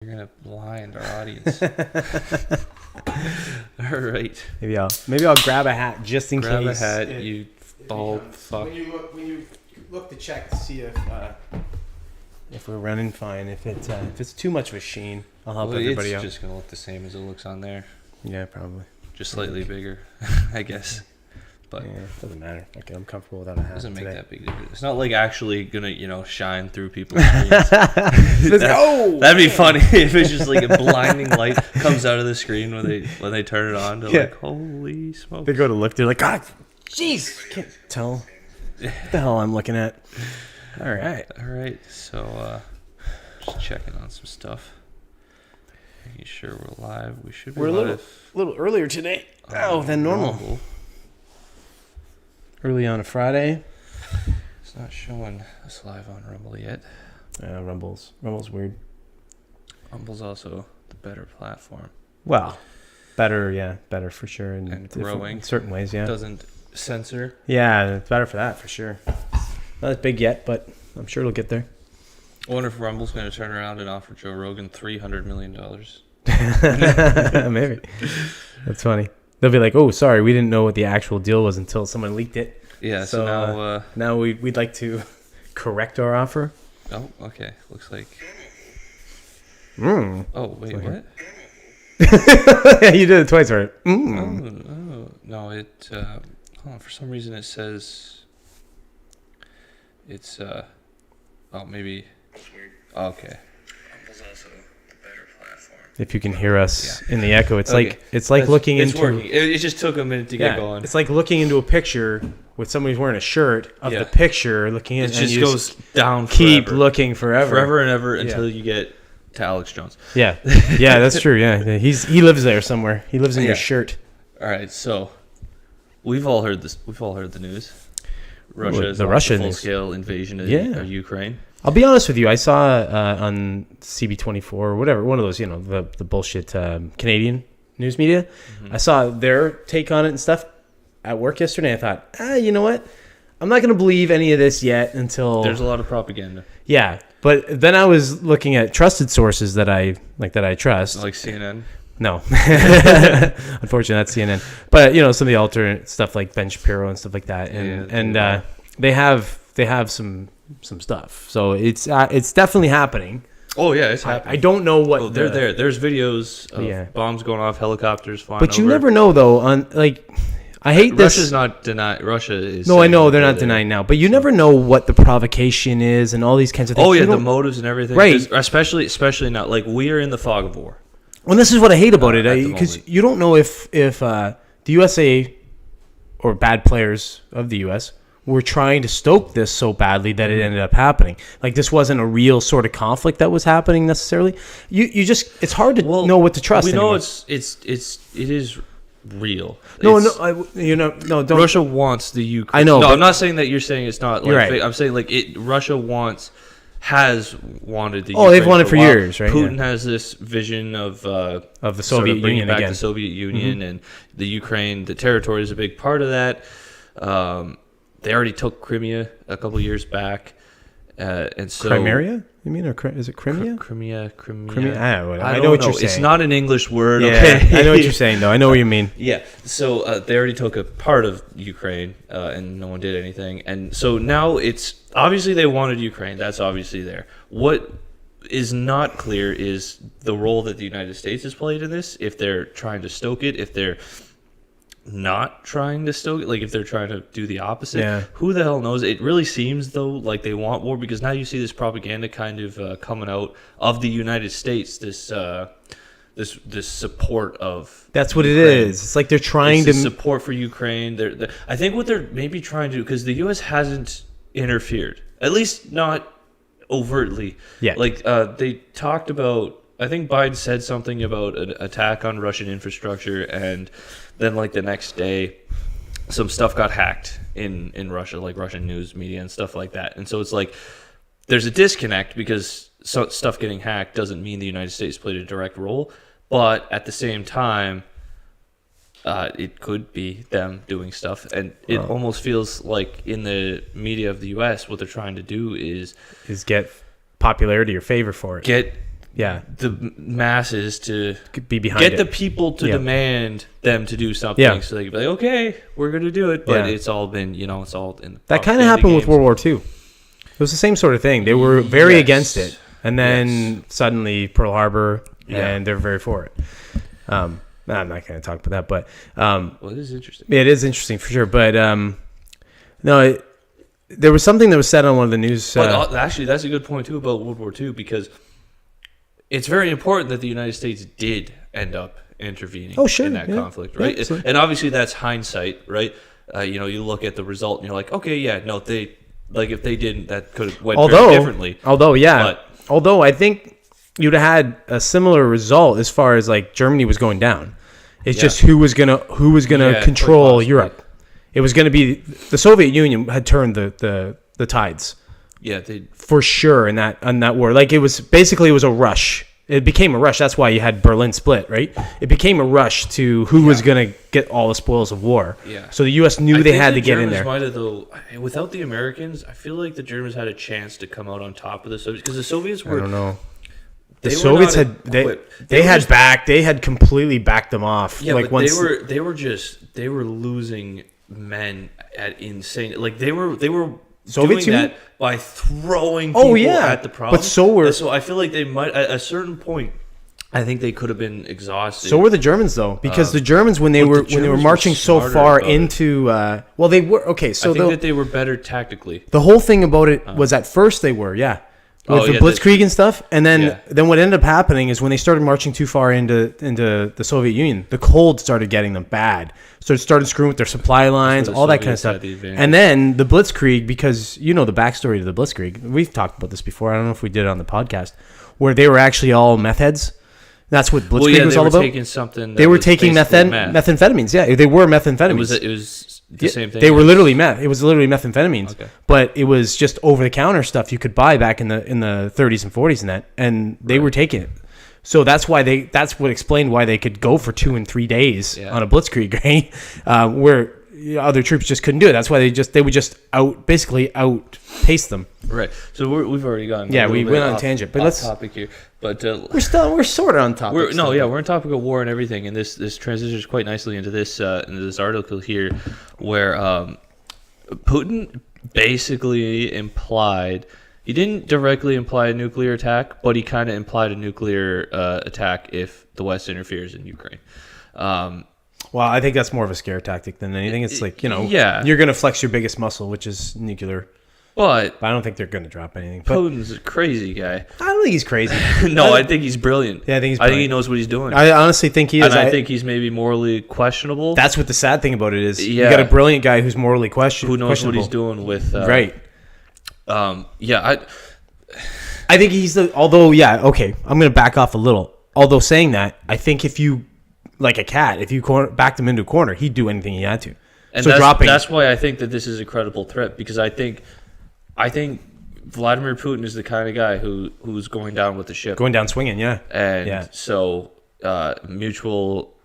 You're gonna blind our audience. All right. Maybe I'll grab a hat just in case. Grab a hat, you bald fuck. When you look to check to see if we're running fine. If it's too much of a sheen, I'll help everybody out. It's just gonna look the same as it looks on there. Yeah, probably. Just slightly bigger, I guess. But yeah, it doesn't matter. Okay, I'm comfortable without a hat. Doesn't make today. that big difference. It's not like actually gonna, shine through people's screens. That'd be funny if it's just like a blinding light comes out of the screen when they turn it on. They're like, holy smoke! They go to look. They're like, God, jeez, can't tell what the hell I'm looking at. All right. So, just checking on some stuff. Making sure we're live. We should be We're live. a little earlier today. Than normal. Rumble. Early on a Friday. It's not showing us live on Rumble yet. Rumble's weird. Rumble's also the better platform. Well, better for sure. And growing. In certain ways, yeah. Doesn't censor. Yeah, it's better for that, for sure. Not as big yet, but I'm sure it'll get there. I wonder if Rumble's going to turn around and offer Joe Rogan $300 million. Maybe. That's funny. They'll be like, oh, sorry, we didn't know what the actual deal was until someone leaked it. Yeah, so now we'd like to correct our offer. Oh, okay. Looks like... Oh, wait, what? Yeah, you did it twice, right? Oh, no, it... hold on, for some reason it says... It's, maybe... That's weird. Oh, okay. Rumble's also the better platform. If you can hear us in the echo, it's like looking into... It's working. It just took a minute to get going. It's like looking into a picture with somebody who's wearing a shirt of the picture, looking in, it just goes down forever. Keep looking forever and ever until you get to Alex Jones. Yeah, that's true. Yeah, he lives there somewhere. He lives in your shirt. All right, so we've all heard this. We've all heard the news. Russia is the Russian full-scale invasion of Ukraine. I'll be honest with you. I saw on CB24 or whatever, one of those, the bullshit Canadian news media. Mm-hmm. I saw their take on it and stuff at work yesterday. I thought, you know what? I'm not going to believe any of this yet until... There's a lot of propaganda. Yeah, but then I was looking at trusted sources that I trust. Like CNN? No. Unfortunately, that's CNN. But, some of the alternate stuff like Ben Shapiro and stuff like that. And they have some stuff. So it's definitely happening. Oh, yeah, it's happening. I don't know what... Oh, they're there. There's videos of bombs going off, helicopters flying But you over. never know, though. I hate this. Russia's not denying. Russia is... No, I know they're not denying now. But you never know what the provocation is and all these kinds of things. Oh, yeah, the motives and everything. Right. Especially now. Like, we are in the fog of war. Well, this is what I hate about it. Because you don't know if the USA or bad players of the U.S. were trying to stoke this so badly that it ended up happening. Like, this wasn't a real sort of conflict that was happening necessarily. You just... It's hard to know what to trust. We know anymore. it is real. No, don't. Russia wants the Ukraine. I know. No, I'm not saying that you're saying it's not. Like, right. I'm saying like it. Russia has wanted the. Oh, they've wanted for years, right? Putin has this vision of the Soviet Union back again. The Soviet Union and the Ukraine. The territory is a big part of that. They already took Crimea a couple years back, and so Crimea. You mean, or is it Crimea? Crimea. I know what you're saying. It's not an English word. Yeah, okay? I know what you're saying, though. I know what you mean. Yeah. So they already took a part of Ukraine, and no one did anything. And so now it's obviously they wanted Ukraine. That's obviously there. What is not clear is the role that the United States has played in this. If they're trying to stoke it, if they're not trying to stoke it, like if they're trying to do the opposite, who the hell knows? It really seems though like they want war, because now you see this propaganda kind of coming out of the United States, this support of that's what Ukraine. It is. It's like they're trying to support for Ukraine. I think what they're maybe trying to do, because the U.S. hasn't interfered, at least not overtly. Yeah, like they talked about. I think Biden said something about an attack on Russian infrastructure, and then like the next day, some stuff got hacked in Russia, like Russian news media and stuff like that. And so it's like there's a disconnect, because stuff getting hacked doesn't mean the United States played a direct role, but at the same time, it could be them doing stuff. And it almost feels like in the media of the U.S., what they're trying to do is get popularity or favor for it. the masses to be behind get it. the people to demand them to do something, so they can be like, okay, we're gonna do it. But it's all been, it's all in the that kind of happened with World War II. It was the same sort of thing. They were very against it, and then suddenly Pearl Harbor, and they're very for it. I'm not going to talk about that, but it is interesting. It is interesting for sure. But no, there was something that was said on one of the news. But actually, that's a good point too about World War II, because it's very important that the United States did end up intervening in that conflict, right? Yeah, and obviously, that's hindsight, right? You look at the result and you're like, okay, if they didn't, that could have went very differently. Although I think you'd have had a similar result as far as like Germany was going down. It's just who was gonna control Europe. It was gonna be the Soviet Union had turned the tides. Yeah, they for sure in that war. Like it was a rush. It became a rush. That's why you had Berlin split, right? It became a rush to who was going to get all the spoils of war. Yeah. So the U.S. knew they had to get in there. Without the Americans, I feel like the Germans had a chance to come out on top of the Soviets, because the Soviets were. I don't know. The Soviets had completely backed them off. Yeah, like once they were losing men at insane. Like they were Soviets doing that by throwing people at the problem. But so I feel like they might at a certain point. I think they could have been exhausted. So were the Germans, though, because the Germans when they were marching so far into they were okay. So I think that they were better tactically. The whole thing about it was at first they were with the Blitzkrieg and stuff, and then what ended up happening is when they started marching too far into the Soviet Union, the cold started getting them bad. So it started screwing with their supply lines, all that kind of stuff. And then the Blitzkrieg, because the backstory to the Blitzkrieg, we've talked about this before. I don't know if we did it on the podcast, where they were actually all meth heads. That's what Blitzkrieg was all about. They were taking methamphetamines. Yeah, they were methamphetamines. It was the same thing. They were literally meth. It was literally methamphetamines. Okay. But it was just over the counter stuff you could buy back in the 30s and 40s and they were taking it. So that's what explained why they could go for 2 and 3 days on a Blitzkrieg, right? Where other troops just couldn't do it. That's why they would just outpace them. Right. So we've already gone. Yeah, we went on a tangent, but let's topic here. But we're sort of on topic. We're on topic of war and everything, and this transitions quite nicely into this article here, where Putin basically implied. He didn't directly imply a nuclear attack, but he kind of implied a nuclear attack if the West interferes in Ukraine. Well, I think that's more of a scare tactic than anything. It's like, you're going to flex your biggest muscle, which is nuclear. But I don't think they're going to drop anything. Putin's a crazy guy. I don't think he's crazy. I think he's brilliant. Yeah, I think he knows what he's doing. I honestly think he is. And I think he's maybe morally questionable. That's what the sad thing about it is. You got a brilliant guy who's morally questionable. Who knows what he's doing with... right. I think he's the... Although, I'm going to back off a little. Although saying that, I think if you... Like a cat, if you backed him into a corner, he'd do anything he had to. And that's why I think that this is a credible threat, because I think Vladimir Putin is the kind of guy who's going down with the ship. Going down swinging, yeah. And so mutual...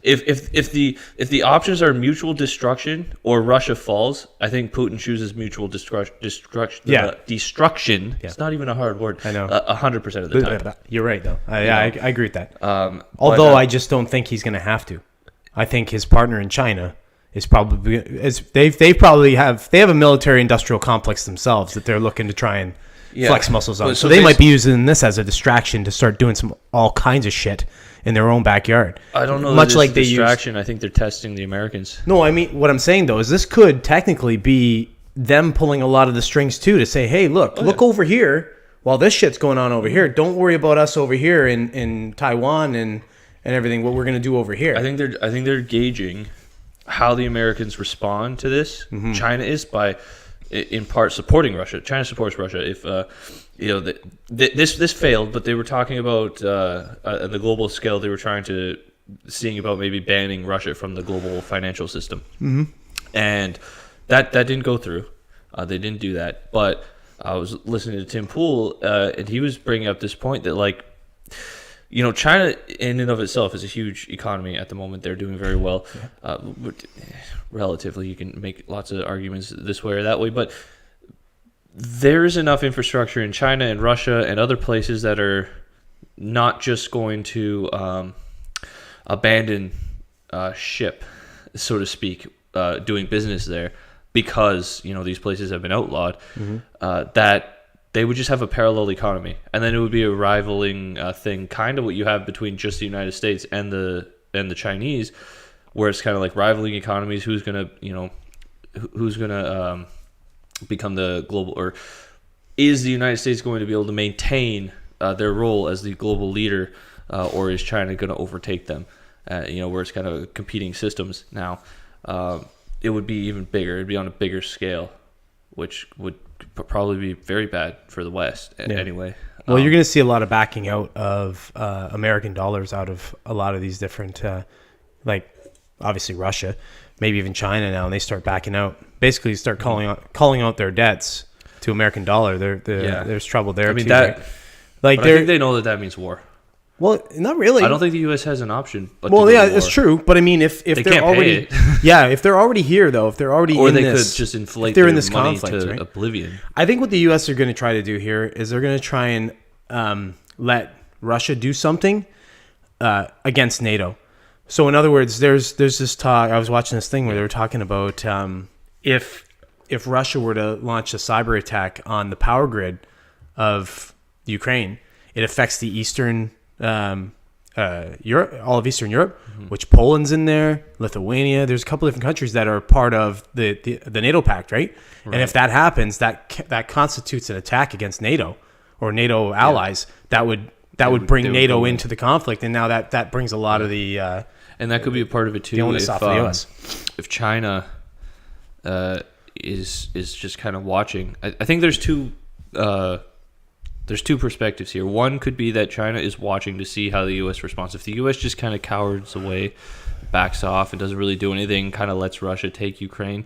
If the options are mutual destruction or Russia falls, I think Putin chooses mutual destruction. Destruction. Yeah. It's not even a hard word. I know. 100% of the time. You're right, though. I agree with that. Although I just don't think he's going to have to. I think his partner in China is probably they have a military industrial complex themselves that they're looking to try and flex muscles on. So they might be using this as a distraction to start doing all kinds of shit in their own backyard. I don't know. Much like distraction. I think they're testing the Americans. No, I mean what I'm saying though is this could technically be them pulling a lot of the strings too to say, hey, look over here while this shit's going on over here. Don't worry about us over here in Taiwan and everything. What we're gonna do over here. I think they're gauging how the Americans respond to this. Mm-hmm. China is by in part supporting Russia. China supports Russia. If this failed, but they were talking about at the global scale, they were seeing about maybe banning Russia from the global financial system, and that didn't go through. They didn't do that. But I was listening to Tim Pool, and he was bringing up this point that China in and of itself is a huge economy at the moment. They're doing very well. Relatively, you can make lots of arguments this way or that way, but there is enough infrastructure in China and Russia and other places that are not just going to abandon ship, so to speak, doing business there because these places have been outlawed. That they would just have a parallel economy, and then it would be a rivaling thing, kind of what you have between just the United States and the Chinese, where it's kind of like rivaling economies. Who's gonna become the global, or is the United States going to be able to maintain their role as the global leader, or is China going to overtake them? Where it's kind of competing systems now. It would be even bigger. It'd be on a bigger scale, which would probably be very bad for the West anyway. Well, you're going to see a lot of backing out of American dollars out of a lot of these different, like obviously Russia, maybe even China now, and they start backing out. Basically, start calling out their debts to American dollar. There's trouble there. I mean, I think they know that means war. Well, not really. I don't think the U.S. has an option. It's true. But I mean, if they're already, if they're already here though, if they're already or in they this, could just inflate their in this money conflict, to right? oblivion. I think what the U.S. are going to try to do here is they're going to try and let Russia do something against NATO. So in other words, there's this talk. I was watching this thing where they were talking about if Russia were to launch a cyber attack on the power grid of Ukraine, it affects the eastern. Europe, all of Eastern Europe, which Poland's in there, Lithuania. There's a couple different countries that are part of the NATO pact, right? And if that happens, that constitutes an attack against NATO or NATO allies. That would bring NATO into the conflict, and now that brings a lot of the and that could be a part of it too. The onus off the US. If China is just kind of watching, I think there's two perspectives here. One could be that China is watching to see how the U.S. responds. If the U.S. just kind of cowers away, backs off, and doesn't really do anything, kind of lets Russia take Ukraine,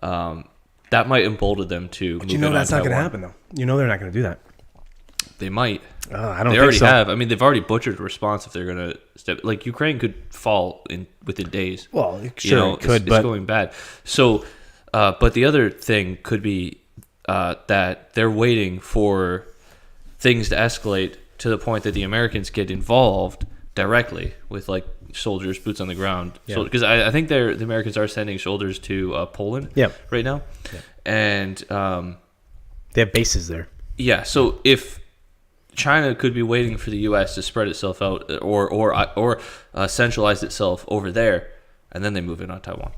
that might embolden them to. But that's not going to happen, though. They're not going to do that. They might. I don't. They think already so. have. I mean, they've already butchered a response if they're going to step. Like Ukraine could fall within days. Well, sure, it could, it's going bad. So, but the other thing could be that they're waiting for things to escalate to the point that the Americans get involved directly with like soldiers, boots on the ground. Because I think the Americans are sending soldiers to Poland right now. Yeah. And they have bases there. Yeah. So if China could be waiting for the U.S. to spread itself out or centralize itself over there, and then they move in on Taiwan.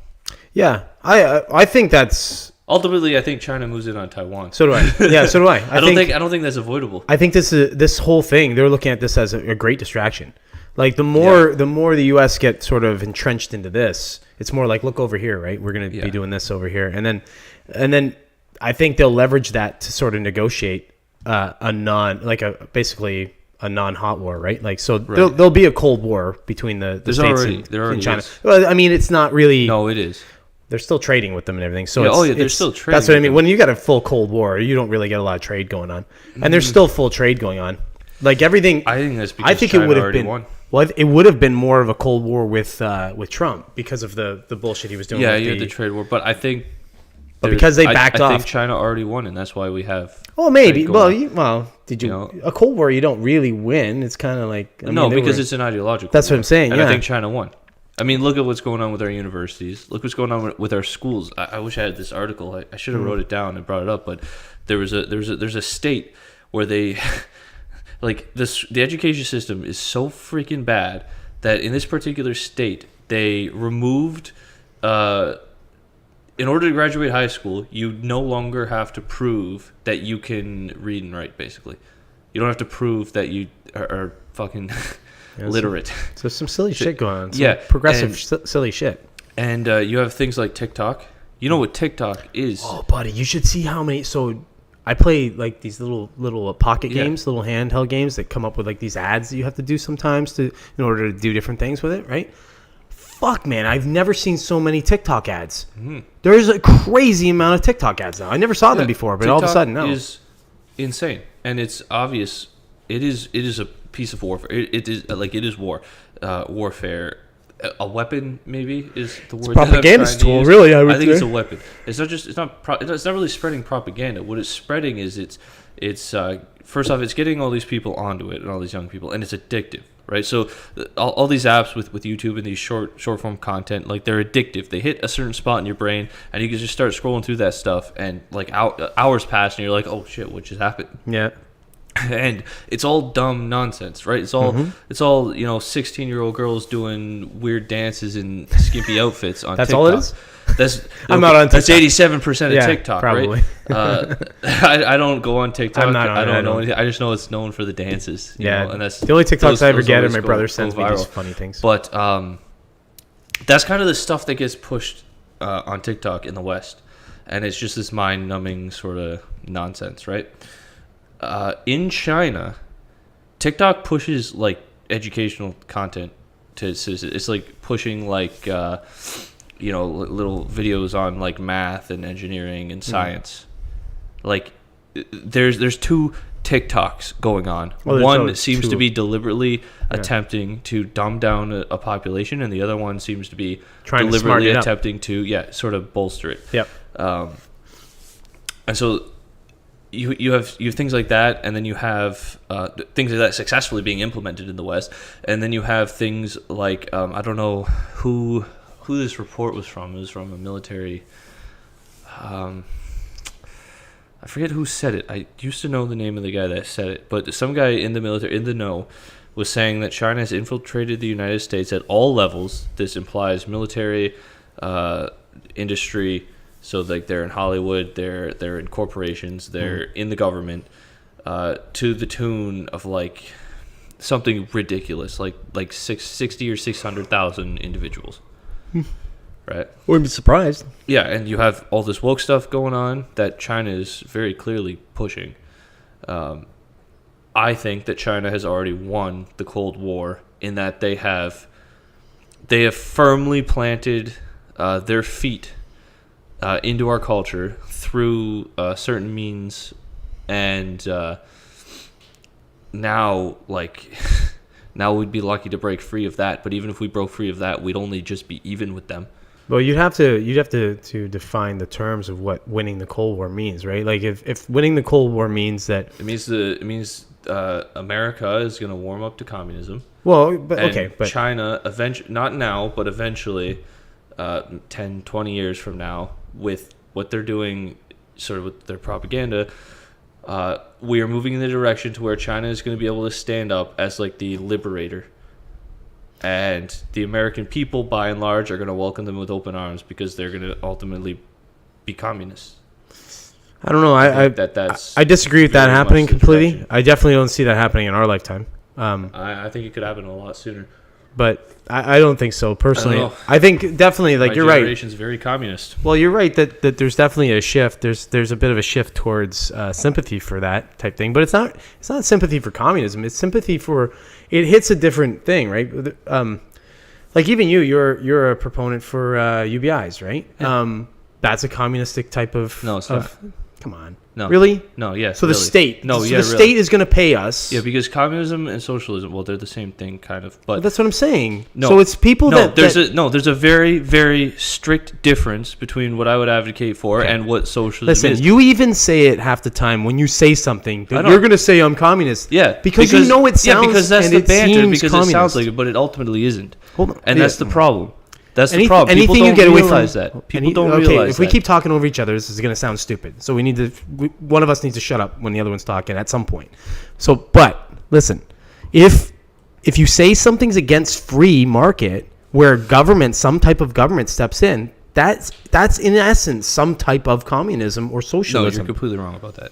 Yeah. I think that's... Ultimately, I think China moves in on Taiwan. So do I. Yeah, so do I. I don't think that's avoidable. I think this whole thing, they're looking at this as a great distraction. Like the more the U.S. get sort of entrenched into this, it's more like, look over here, right? We're going to be doing this over here, and then I think they'll leverage that to sort of negotiate basically a non-hot war, right? Like so, there'll be a Cold War between the states and China. Well, I mean, it's not really. No, it is. They're still trading with them and everything. So they're still trading. That's what I mean. When you got a full Cold War, you don't really get a lot of trade going on, and there's still full trade going on. Like everything. I think that's because China it would have been. Won. Well, it would have been more of a Cold War with Trump because of the bullshit he was doing. Yeah, you had the trade war, but I think. But because they backed off, I think China already won, and that's why we have. Oh, maybe. Well, did you? A Cold War, you don't really win. It's kind of like because it's an ideological. That's what I'm saying. And I think China won. I mean, look at what's going on with our universities. Look what's going on with our schools. I wish I had this article. I should have wrote it down and brought it up. But there's a state where they, like the education system is so freaking bad that in this particular state they removed. In order to graduate high school, you no longer have to prove that you can read and write. Basically, you don't have to prove that you are fucking. Literate. So some silly shit going on. Progressive silly shit. And you have things like TikTok. You know what TikTok is? Oh, buddy, you should see how many. So I play like these little pocket games, little handheld games that come up with like these ads that you have to do sometimes in order to do different things with it, right? Fuck, man, I've never seen so many TikTok ads. Mm-hmm. There's a crazy amount of TikTok ads now. I never saw them before, but TikTok all of a sudden, no. Is insane, and it's obvious. It is a piece of warfare. It is war, warfare. A weapon maybe is the word. It's propaganda tool, really. I think it's a weapon. It's not really spreading propaganda. What it's spreading is it's first off, it's getting all these people onto it and all these young people, and it's addictive, right? So all these apps with YouTube and these short form content, like they're addictive. They hit a certain spot in your brain, and you can just start scrolling through that stuff, and like hours pass, and you're like, oh shit, what just happened? Yeah. And it's all dumb nonsense, right? It's all 16-year-old girls doing weird dances in skimpy outfits on That's TikTok. all it is? I'm not on TikTok. That's 87% of TikTok, probably. right? I don't go on TikTok. I'm not on I don't know anything. I just know it's known for the dances. You know, and that's the only TikToks I ever get, and my go brother sends me viral. just funny things. But that's kind of the stuff that gets pushed on TikTok in the West, and it's just this mind-numbing sort of nonsense, right? In China, TikTok pushes like educational content to citizens. It's like pushing like little videos on like math and engineering and science. Like there's two TikToks going on. One seems to be deliberately attempting to dumb down a population, and the other one seems to be deliberately attempting to sort of bolster it. Yep. And so you have things like that, and then you have things like that successfully being implemented in the West, and then you have things like I don't know who this report was from. It was from a military. I forget who said it. I used to know the name of the guy that said it, but some guy in the military, in the know, was saying that China has infiltrated the United States at all levels. This implies military, industry. So like they're in Hollywood, they're in corporations, they're in the government, to the tune of like something ridiculous, like 60 or 600,000 individuals, right? Wouldn't be surprised. Yeah, and you have all this woke stuff going on that China is very clearly pushing. I think that China has already won the Cold War in that they have firmly planted their feet into our culture through certain means, and now we'd be lucky to break free of that. But even if we broke free of that, we'd only just be even with them. Well, you'd have to define the terms of what winning the Cold War means, right? Like if winning the Cold War means that it means America is going to warm up to communism. Well, but China eventually, not now, but eventually, 10, 20 years from now, with what they're doing, sort of with their propaganda, we are moving in the direction to where China is going to be able to stand up as like the liberator, and the American people, by and large, are going to welcome them with open arms because they're going to ultimately be communists. I don't know. I disagree with that happening completely. I definitely don't see that happening in our lifetime. I think it could happen a lot sooner. But I don't think so, personally. I think definitely, like, you're right. My generation's very communist. Well, you're right that there's definitely a shift. There's a bit of a shift towards sympathy for that type thing. But it's not sympathy for communism. It's sympathy for... It hits a different thing, right? Like, even you're a proponent for UBIs, right? Yeah. That's a communistic type of... No, it's not. Come on. No. Really? No, yes. So really. The state. No, so yeah, the state is going to pay us. Yeah, because communism and socialism, well, they're the same thing, kind of. But that's what I'm saying. No, so it's people there's a very, very strict difference between what I would advocate for and what socialism is. Listen, you even say it half the time when you say something. You're going to say I'm communist. Yeah. Because you know it sounds... Yeah, because that's the banter, because communist. it sounds like it, but it ultimately isn't. Hold on. And that's the problem. That's the problem. Anything People you get away from that. People don't realize that. If we keep talking over each other, this is going to sound stupid. So one of us needs to shut up when the other one's talking at some point. So, but listen, if you say something's against free market, where some type of government steps in, that's in essence some type of communism or socialism. No, you're completely wrong about that.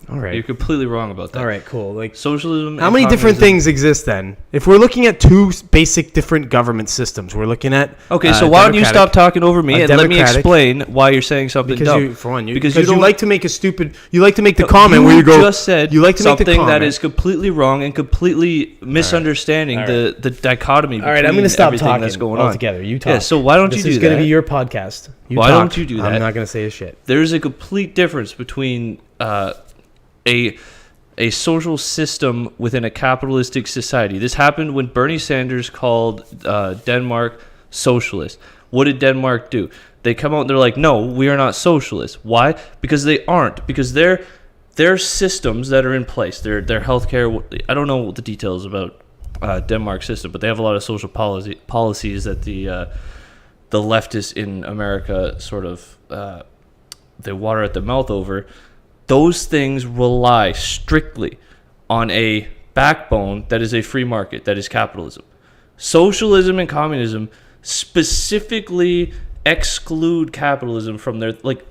All right. You're completely wrong about that. All right, cool. Like socialism. How many different things exist then? If we're looking at two basic different government systems, we're looking at okay. So why don't you stop talking over me and let me explain why you're saying something dumb? Because you like to make the comment where you go. Just said you like to make something that is completely wrong and completely misunderstanding the dichotomy. All right, I'm going to stop talking. That's going on altogether. You talk. Yeah. So why don't you do that? This is going to be your podcast. Why don't you do that? I'm not going to say a shit. There's a complete difference between a social system within a capitalistic society. This happened when Bernie Sanders called Denmark socialist. What did Denmark do? They come out and they're like, no, we are not socialists. Why? Because they aren't. Because their There are systems that are in place. Their healthcare. I don't know the details about Denmark's system, but they have a lot of social policies that the leftists in America sort of they water at the mouth over. Those things rely strictly on a backbone that is a free market, that is capitalism. Socialism and communism specifically exclude capitalism from their, like,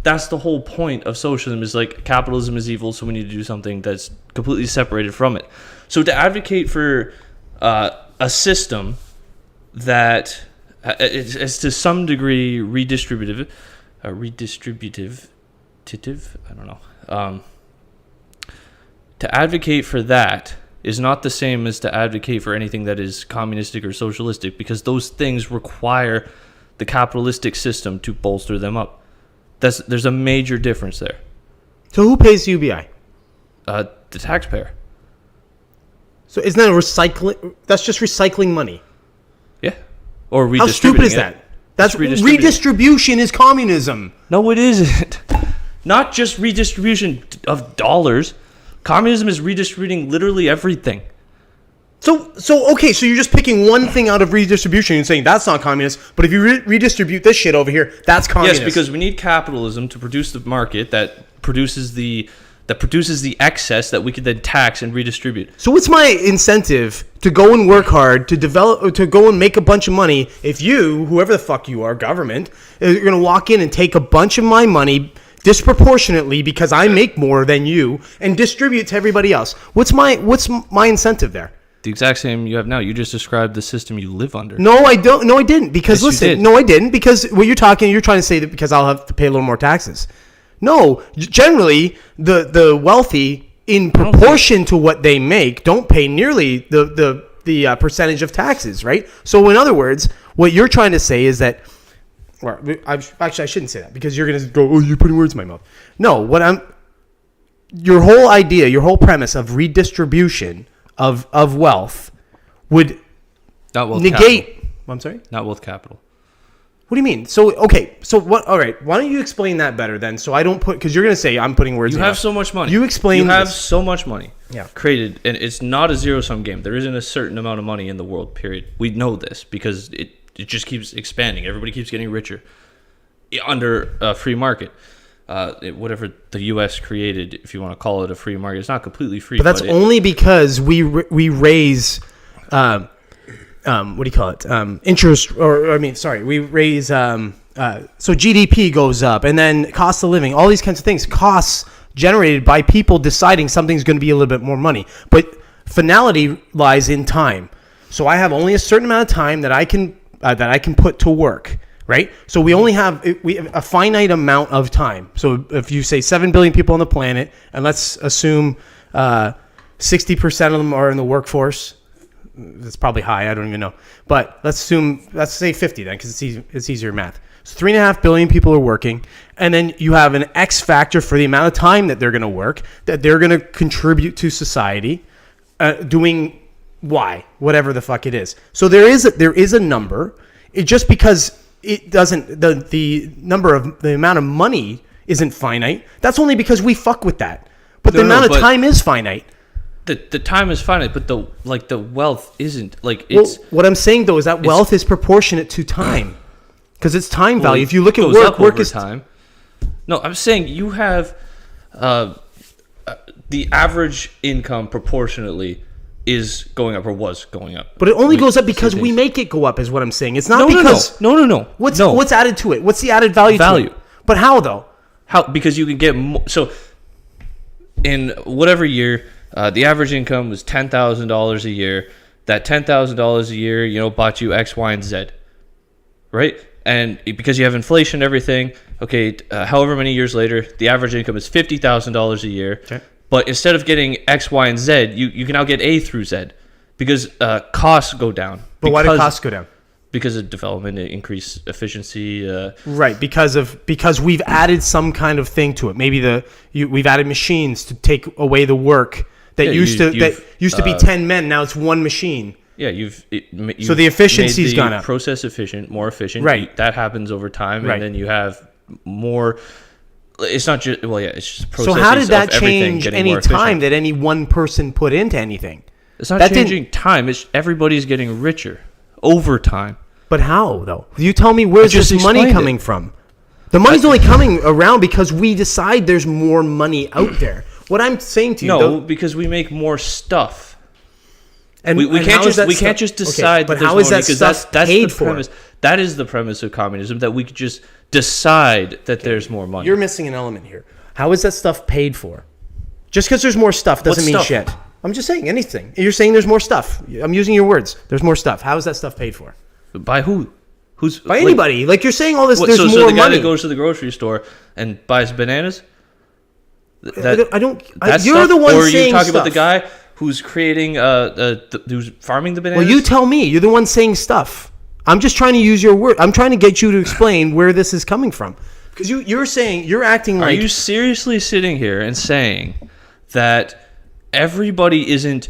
that's the whole point of socialism, is like capitalism is evil, so we need to do something that's completely separated from it. So to advocate for a system that is to some degree redistributive, I don't know. To advocate for that is not the same as to advocate for anything that is communistic or socialistic, because those things require the capitalistic system to bolster them up. There's a major difference there. So who pays UBI? The taxpayer. So isn't that recycling? That's just recycling money. Yeah. Or redistributing. How stupid is that? That's redistribution is communism. No, it isn't. Not just redistribution of dollars. Communism is redistributing literally everything. So okay, so you're just picking one thing out of redistribution and saying that's not communist, but if you redistribute this shit over here, that's communist. Yes, because we need capitalism to produce the market that produces the excess that we could then tax and redistribute. So what's my incentive to go and work hard, to go and make a bunch of money if you, whoever the fuck you are, government, you're going to walk in and take a bunch of my money disproportionately because I make more than you and distribute to everybody else? What's my incentive there? The exact same you have now. You just described the system you live under. No, I don't. No, I didn't. Because yes, listen, no, I didn't. Because what you're trying to say that because I'll have to pay a little more taxes. No, generally the wealthy, in proportion to what they make, don't pay nearly the percentage of taxes, right? So in other words, what you're trying to say is that, well, I shouldn't say that because you're going to go, oh, you're putting words in my mouth. No, your whole idea, your whole premise of redistribution of wealth would not wealth negate. Capital. I'm sorry? Not wealth capital. What do you mean? So, okay. So what? All right. Why don't you explain that better then? So I don't because you're going to say I'm putting words in your mouth. You have so much money. You have so much money created, and it's not a zero-sum game. There isn't a certain amount of money in the world, period. We know this because it just keeps expanding. Everybody keeps getting richer under a free market. Whatever the U.S. created, if you want to call it a free market, it's not completely free. But that's only because we raise, what do you call it? Interest, we raise. So GDP goes up, and then cost of living, all these kinds of things, costs generated by people deciding something's going to be a little bit more money. But finality lies in time. So I have only a certain amount of time that I can put to work. Right? So we have a finite amount of time. So if you say 7 billion people on the planet, and let's assume 60% of them are in the workforce. That's probably high. I don't even know. But let's say 50 then, because it's easier math. So 3.5 billion people are working. And then you have an X factor for the amount of time that they're going to work, that they're going to contribute to society, doing Y, whatever the fuck it is. So there is a number. It just because it doesn't, the amount of money isn't finite. That's only because we fuck with that. But the amount of time is finite. The time is finite, but the wealth isn't. It's what I'm saying though is that wealth is proportionate to time, because it's time value. If you look at work is time. No, I'm saying you have the average income proportionately is going up or was going up. But it only goes up because we make it go up is what I'm saying. It's not because... No. What's added to it? What's the added value to it? But how, though? Because you can get more... So, in whatever year, the average income was $10,000 a year. That $10,000 a year, bought you X, Y, and Z. Right? And because you have inflation and everything, okay, however many years later, the average income is $50,000 a year. Okay. But instead of getting X, Y, and Z, you can now get A through Z because costs go down. But why do costs go down? Because of development, increase efficiency. Right, because we've added some kind of thing to it. Maybe we've added machines to take away the work that used to be 10 men. Now it's one machine. Yeah, you've so the efficiency's gone up. Process efficient, more efficient. Right, that happens over time, and then you have more. It's not just it's just So processing. how did that of everything change getting any more efficient. time that any one person put into anything? It's not that changing time. It's everybody's getting richer over time. But how though? You tell me, where's just this money explained coming it. from? The money's only coming around because we decide there's more money out there. What I'm saying to you, No, because we make more stuff. and We and can't how is just that we can't stuff- just decide. Okay, but that there's how is more that money, 'cause stuff that's paid the for? premise. That is the premise of communism, that we could just decide that there's more money. You're missing an element here. How is that stuff paid for? Just because there's more stuff doesn't mean stuff? shit. I'm just saying anything. You're saying there's more stuff. I'm using your words. There's more stuff. How is that stuff paid for? By who? Who's By anybody. Like you're saying all this. What, There's so more the guy money. that goes to the grocery store and buys bananas. I don't. That's You're stuff? the one Or are saying you talking about the stuff. guy who's creating who's farming the bananas? Well, you tell me. You're the one saying stuff. I'm just trying to use your word. I'm trying to get you to explain where this is coming from. Because you're saying, you're acting Are like... you seriously sitting here and saying that everybody isn't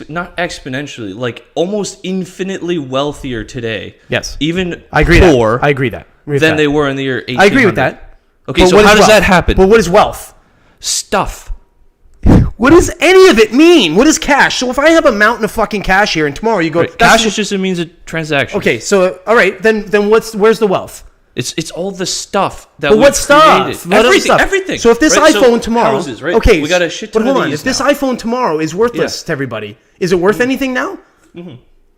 not exponentially, like almost infinitely wealthier today? Yes. Even I agree poor that. I agree that. than they were in the year 1800. I agree with that. Okay, But so what how is does wealth? that happen? Well, what is wealth? Stuff. What does any of it mean? What is cash? So if I have a mountain of fucking cash here and tomorrow you go... Right. Cash is just a means of transaction. Okay, so, all right, then where's the wealth? It's all the stuff that But we what stuff? created. What other Everything, stuff? everything. So if this Right, iPhone tomorrow... houses, right? Okay, we got a shit ton but hold of on. these If this now. iPhone tomorrow is worthless to everybody, is it worth anything now? Mm-hmm.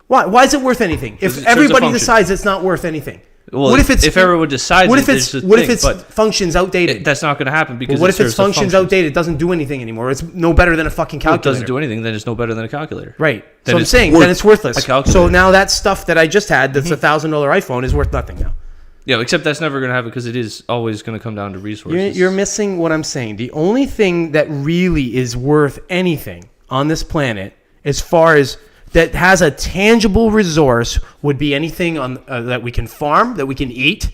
Why is it worth anything? Because If it serves a everybody function. decides it's not worth anything. Well, what if everyone decides what if it, it's there's a what if thing, it's but functions outdated? that's not going to happen because What it if its serves a functions function. outdated? It doesn't do anything anymore. It's no better than a fucking Well, it calculator. doesn't do anything, then it's no better than a calculator. Right. Then So I'm it's saying worth then it's worthless. a calculator. So now that stuff that I just had, that's $1,000 iPhone, is worth nothing now. Yeah, except that's never going to happen because it is always going to come down to resources. You're missing what I'm saying. The only thing that really is worth anything on this planet, as far as that has a tangible resource, would be anything on that we can farm, that we can eat,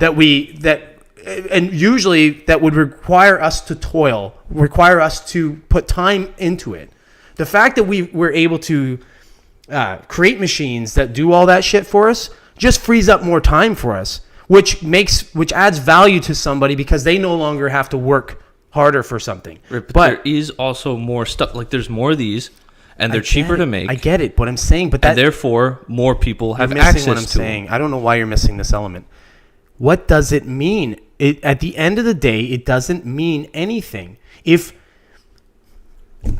and usually that would require us to toil, require us to put time into it. The fact that we're able to create machines that do all that shit for us just frees up more time for us, which adds value to somebody because they no longer have to work harder for something. Right, but there is also more stuff. Like there's more of these, and they're cheaper to make. I get it, but I'm saying, but that and therefore more people have you're missing access what I'm to saying. them. I don't know why you're missing this element. What does it mean? At the end of the day, it doesn't mean anything.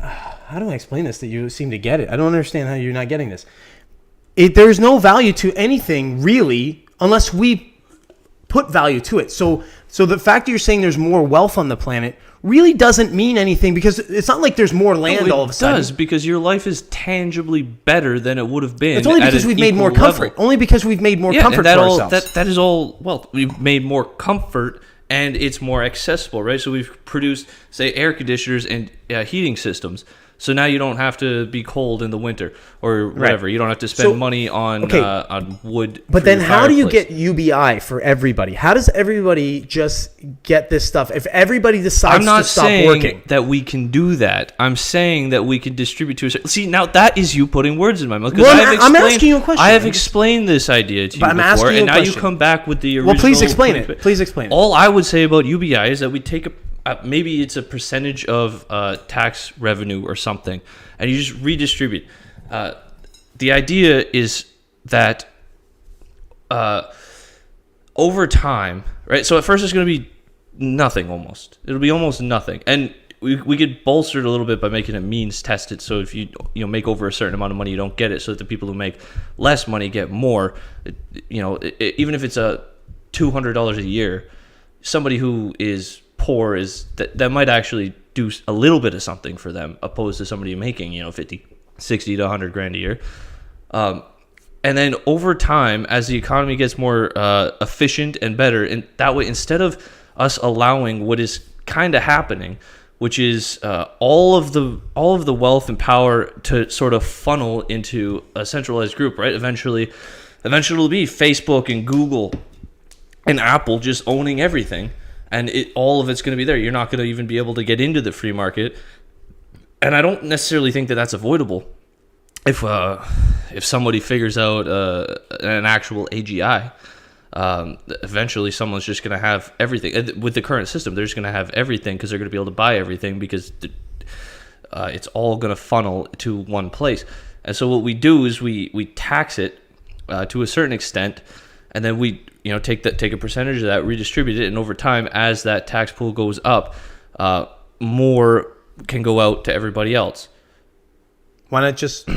How do I explain this that you seem to get it? I don't understand how you're not getting this. There's no value to anything really unless we put value to it. So the fact that you're saying there's more wealth on the planet really doesn't mean anything because it's not like there's more land all of a sudden. It does because your life is tangibly better than it would have been. It's only at because an we've made more equal comfort. level. Only because we've made more Yeah, comfort and that for all ourselves. that is all. Well, we've made more comfort and it's more accessible, right? So we've produced, say, air conditioners and heating systems. So now you don't have to be cold in the winter or whatever. Right. You don't have to spend money on wood. But for then your how do you fireplace. get UBI for everybody? How does everybody just get this stuff? If everybody decides I'm not to stop saying working. that we can do that. I'm saying that we can distribute to a certain... See, now that is you putting words in my mouth. 'Cause Well, I'm asking you a question. I have explained this idea to you But I'm before, asking you and a now you question. come back with the original... Well, please explain it. Please explain it. All I would say about UBI is that we take maybe it's a percentage of tax revenue or something, and you just redistribute. The idea is that over time, right? So at first it's going to be nothing almost. It'll be almost nothing. And we could bolster it a little bit by making it means tested. So if you make over a certain amount of money, you don't get it. So that the people who make less money get more. Even if it's $200 a year, somebody who is poor that might actually do a little bit of something for them, opposed to somebody making 50, 60 to 100 grand a year. And then over time, as the economy gets more efficient and better, and that way, instead of us allowing what is kind of happening, which is all of the wealth and power to sort of funnel into a centralized group, right? Eventually it'll be Facebook and Google and Apple just owning everything, and all of it's going to be there. You're not going to even be able to get into the free market, and I don't necessarily think that that's avoidable. If somebody figures out an actual AGI, Eventually someone's just going to have everything. With the current system, they're just going to have everything because they're going to be able to buy everything because it's all going to funnel to one place. And so what we do is we tax it to a certain extent, and then we take a percentage of that, redistribute it, and over time, as that tax pool goes up, more can go out to everybody else. Why not just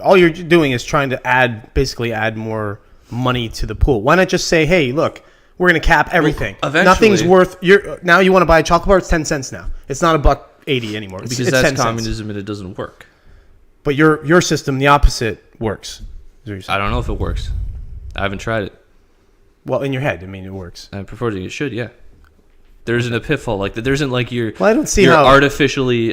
all you're doing is trying to add more money to the pool. Why not just say, hey, look, we're going to cap everything. Well, nothing's worth. Now you want to buy a chocolate bar? It's 10 cents now. It's not $1.80 anymore. Because that's communism and it doesn't work. But your system, the opposite, works. I don't know if it works. I haven't tried it. Well, in your head, I mean, it works. I prefer to think it should, yeah. There's an pitfall like that. There isn't like you're artificially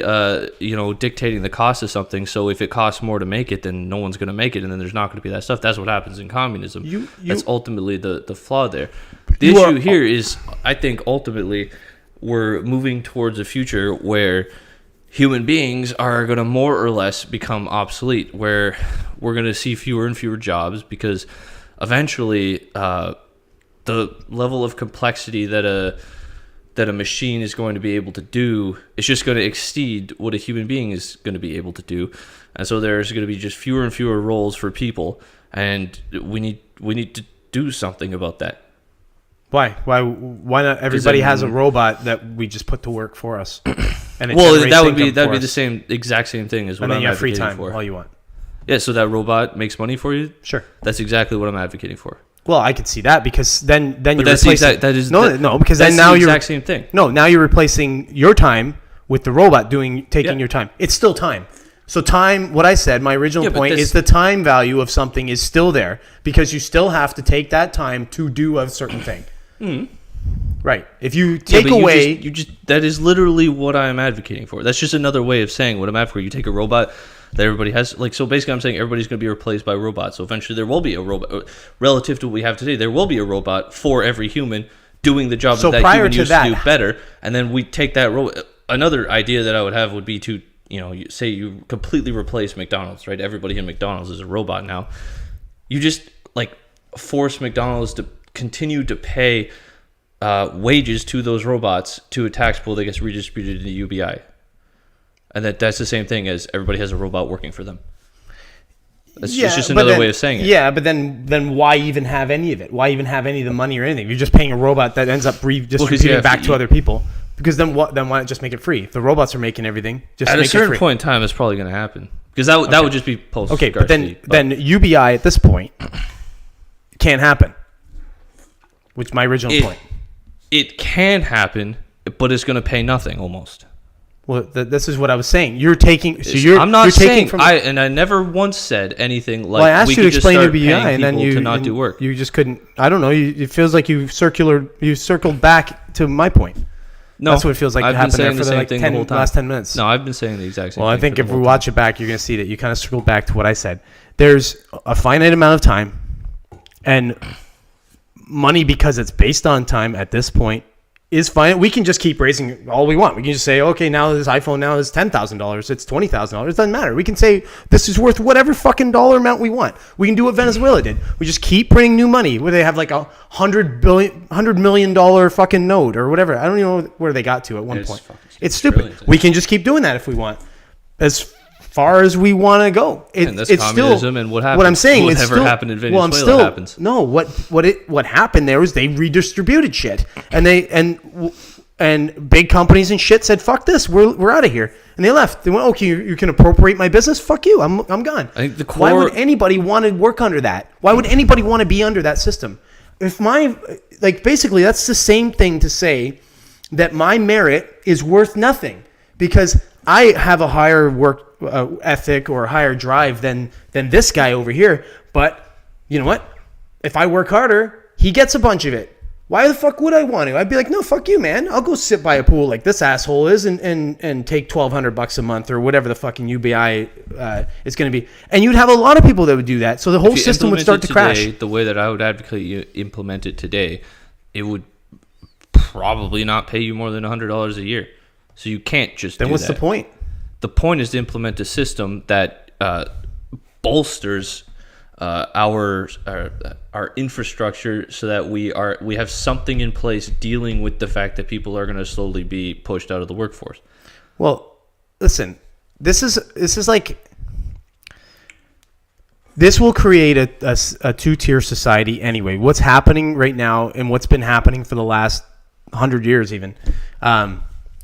dictating the cost of something. So if it costs more to make it, then no one's going to make it, and then there's not going to be that stuff. That's what happens in communism. That's ultimately the flaw there. The issue here is, I think ultimately we're moving towards a future where human beings are going to more or less become obsolete, where we're going to see fewer and fewer jobs because eventually the level of complexity that a machine is going to be able to do is just going to exceed what a human being is going to be able to do. And so there's going to be just fewer and fewer roles for people, and we need to do something about that. Why not everybody has a robot that we just put to work for us? And that would be the exact same thing as what I'm advocating for. And then you have free time, all you want. Yeah, so that robot makes money for you? Sure. That's exactly what I'm advocating for. Well, I could see that because then you're replacing... because then now you're... exact same thing. No, now you're replacing your time with the robot taking your time. It's still time. So time, what I said, my original point is the time value of something is still there because you still have to take that time to do a certain thing. Mm. Right. If you take away... that is literally what I'm advocating for. That's just another way of saying what I'm advocating for. You take a robot... that everybody has, so basically I'm saying everybody's going to be replaced by robots. So eventually there will be a robot, relative to what we have today, there will be a robot for every human doing the job that human used to do better. And then we take that robot. Another idea that I would have would be to, say you completely replace McDonald's, right? Everybody in McDonald's is a robot now. You just force McDonald's to continue to pay wages to those robots to a tax pool that gets redistributed into UBI. And that's the same thing as everybody has a robot working for them. It's just another way of saying it. Yeah, but then why even have any of it? Why even have any of the money or anything? You're just paying a robot that ends up redistributing back to other people. Because then why not just make it free? If the robots are making everything, just at make it free. At a certain point in time, it's probably going to happen. Because that would just be post. Okay, but then UBI at this point can't happen. Which my original point. It can happen, but it's going to pay nothing almost. Well, this is what I was saying. You're taking. So I'm not saying. I never once said anything like. Well, I asked you to explain UBI, and then you to not do work. You just couldn't. I don't know. It feels like you circled back to my point. No, that's what it feels like. I've been saying the same thing the whole time. Last 10 minutes. No, I've been saying the exact same. Well, I think if we watch it back, you're going to see that you kind of circled back to what I said. There's a finite amount of time, and money because it's based on time at this point. Is fine. We can just keep raising all we want. We can just say, okay, now this iPhone now is $10,000. It's $20,000. It doesn't matter. We can say this is worth whatever fucking dollar amount we want. We can do what Venezuela did. We just keep printing new money where they have like $100 million fucking note or whatever. I don't even know where they got to at one point. It's stupid. We can just keep doing that if we want. As far as we want to go. That's communism, still, and what happens? What I'm saying is whatever happened in Venezuela happens. No, what happened there was they redistributed shit, and big companies and shit said, "Fuck this, we're out of here," and they left. They went, "Okay, you can appropriate my business. Fuck you, I'm gone." I think why would anybody want to work under that? Why would anybody want to be under that system? Basically, that's the same thing to say that my merit is worth nothing because I have a higher work ethic or a higher drive than this guy over here. But you know what? If I work harder, he gets a bunch of it. Why the fuck would I want to? I'd be like, no, fuck you, man. I'll go sit by a pool like this asshole is and take $1,200 a month or whatever the fucking UBI is going to be. And you'd have a lot of people that would do that. So the whole system would start to crash. The way that I would advocate you implement it today, it would probably not pay you more than $100 a year. So you can't just Then what's the point? The point is to implement a system that bolsters our infrastructure so that we have something in place dealing with the fact that people are going to slowly be pushed out of the workforce. Well, listen, this is like, this will create a two-tier society anyway. What's happening right now and what's been happening for the last 100 years even,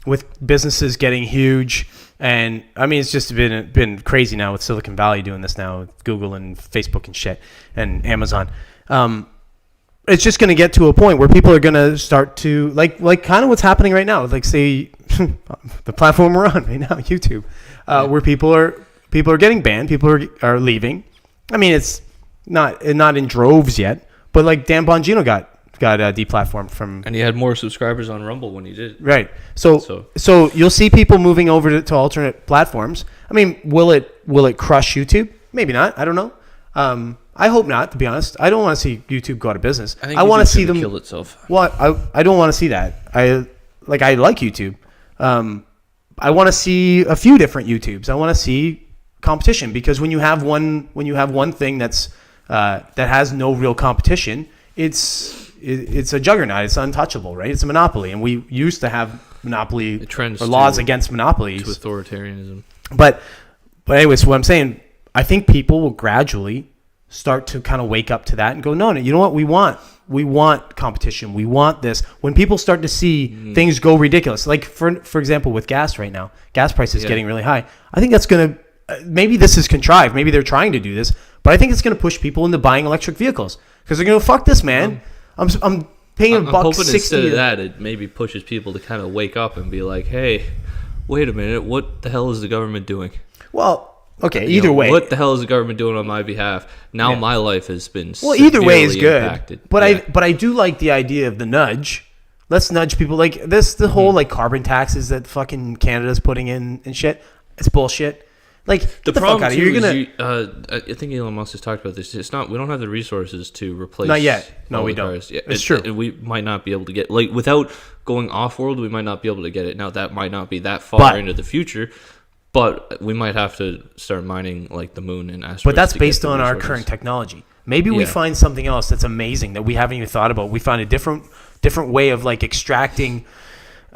with businesses getting huge. And I mean, it's just been crazy now with Silicon Valley doing this now, with Google and Facebook and shit and Amazon. It's just going to get to a point where people are going to start to like kind of what's happening right now. Like, say the platform we're on right now, YouTube, where people are getting banned. People are leaving. I mean, it's not in droves yet, but like Dan Bongino got deplatformed from, and he had more subscribers on Rumble when he did. Right. So you'll see people moving over to alternate platforms. I mean, will it crush YouTube? Maybe not. I don't know. I hope not, to be honest. I don't want to see YouTube go out of business. I want to see them kill itself. Well, I don't want to see that. I like YouTube. I want to see a few different YouTubes. I want to see competition, because when you have one thing that's that has no real competition, it's a juggernaut. It's untouchable, right? It's a monopoly, and we used to have monopoly or laws against monopolies to authoritarianism. But anyway, so what I'm saying, I think people will gradually start to kind of wake up to that and go, no, you know what? We want competition. We want this. When people start to see things go ridiculous, like for example, with gas right now, gas prices getting really high. I think that's going to, maybe this is contrived. Maybe they're trying to do this, but I think it's going to push people into buying electric vehicles, because they're going to, fuck this, man. I'm paying $1.60. Hoping instead of that, it maybe pushes people to kind of wake up and be like, hey, wait a minute, what the hell is the government doing? Well, okay, either way. What the hell is the government doing on my behalf? Now my life has been either way is good. Impacted. But I do like the idea of the nudge. Let's nudge people. Like this, the whole like carbon taxes that fucking Canada's putting in and shit. It's bullshit. Like, the problem too is I think Elon Musk has talked about this. It's not, we don't have the resources to replace. Not yet. No, we don't. It's true. And we might not be able to get, like, without going off world, we might not be able to get it. Now that might not be that far into the future, but we might have to start mining like the moon and asteroids. But that's based on our current technology. Maybe we find something else that's amazing that we haven't even thought about. We find a different way of like extracting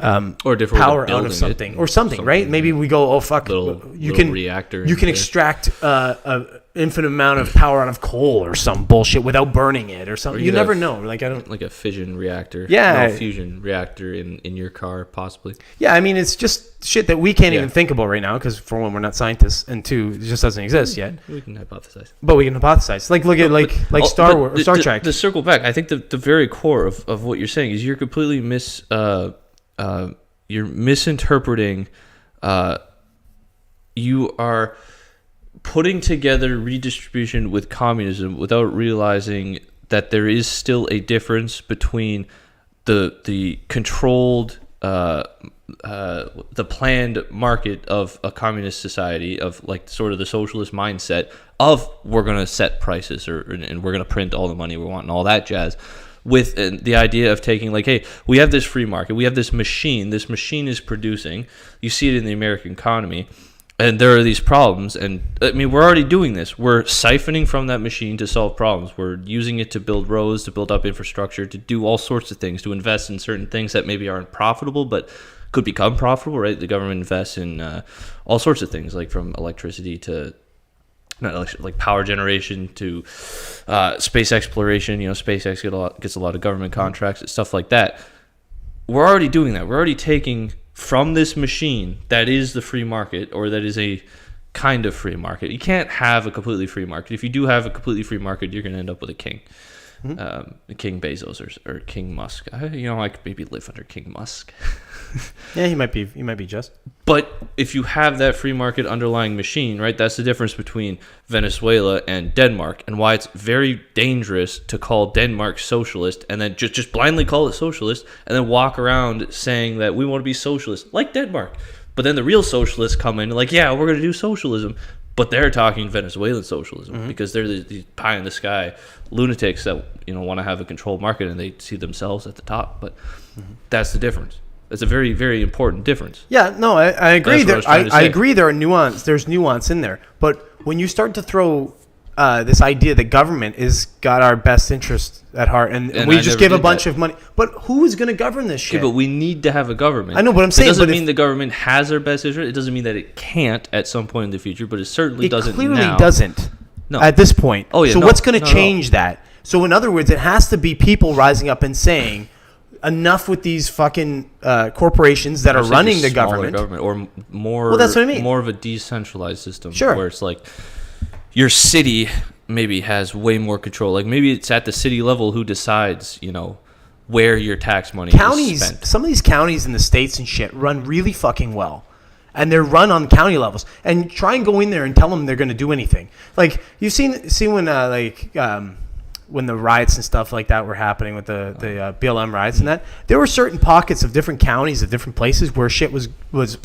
or different power out of something, or something, right? Maybe we go, oh fuck, you can extract a infinite amount of power out of coal or some bullshit without burning it or something. You never know. Like, I don't, like a fission reactor, fusion reactor in your car possibly. Yeah, I mean, it's just shit that we can't even think about right now, because for one, we're not scientists, and two, it just doesn't exist yet. We can hypothesize, but we can hypothesize. Like, look at like Star Wars, Star Trek. To circle back, I think the very core of what you're saying is you're completely you're misinterpreting. You are putting together redistribution with communism without realizing that there is still a difference between the controlled, the planned market of a communist society, of like sort of the socialist mindset of we're going to set prices and we're going to print all the money we want and all that jazz, with the idea of taking like, hey, we have this free market, we have this machine is producing, you see it in the American economy, and there are these problems, and I mean, we're already doing this. We're siphoning from that machine to solve problems. We're using it to build roads, to build up infrastructure, to do all sorts of things, to invest in certain things that maybe aren't profitable, but could become profitable, right? The government invests in all sorts of things, like from electricity to like power generation to space exploration. You know, SpaceX gets a lot of government contracts and stuff like that. We're already doing that. We're already taking from this machine that is the free market, or that is a kind of free market. You can't have a completely free market. If you do have a completely free market, you're going to end up with a king. King Bezos or King Musk. I could maybe live under King Musk. Yeah, he might be just. But if you have that free market underlying machine, right, that's the difference between Venezuela and Denmark, and why it's very dangerous to call Denmark socialist and then just blindly call it socialist and then walk around saying that we want to be socialist like Denmark. But then the real socialists come in and like, yeah, we're going to do socialism. But they're talking Venezuelan socialism because they're these pie in the sky lunatics that want to have a controlled market, and they see themselves at the top. But that's the difference. It's a very, very important difference. Yeah, no, I agree. I agree. There's nuance in there. But when you start to throw this idea that government is got our best interest at heart, and we just give a bunch of money. But who is going to govern this shit? Yeah, but we need to have a government. I know, but I'm saying it doesn't mean the government has our best interest. It doesn't mean that it can't at some point in the future, but it certainly doesn't now. It clearly doesn't. No. At this point. Oh yeah. So what's going to change that? So in other words, it has to be people rising up and saying, enough with these fucking corporations that are running the government, or more. Well, that's what I mean. More of a decentralized system, sure, where it's like your city maybe has way more control. Like maybe it's at the city level who decides, where your tax money is spent. Some of these counties in the States and shit run really fucking well. And they're run on county levels. And try and go in there and tell them they're going to do anything. Like, you've seen when the riots and stuff like that were happening with the BLM riots and that, there were certain pockets of different counties, of different places where shit was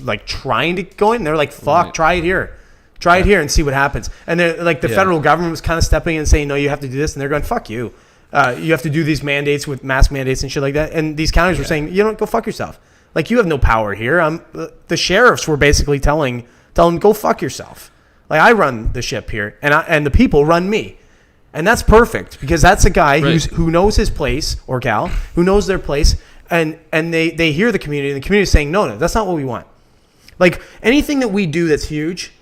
like trying to go in. They're like, fuck, try it here. Try it here and see what happens. And they're like, the federal government was kind of stepping in and saying, no, you have to do this. And they're going, fuck you. You have to do these mandates with mask mandates and shit like that. And these counties were saying, go fuck yourself. Like, you have no power here. The sheriffs were basically telling them, go fuck yourself. Like, I run the ship here, and the people run me. And that's perfect, because that's a guy who knows his place, or gal, who knows their place, and they hear the community, and the community is saying, no, that's not what we want. Like, anything that we do that's huge,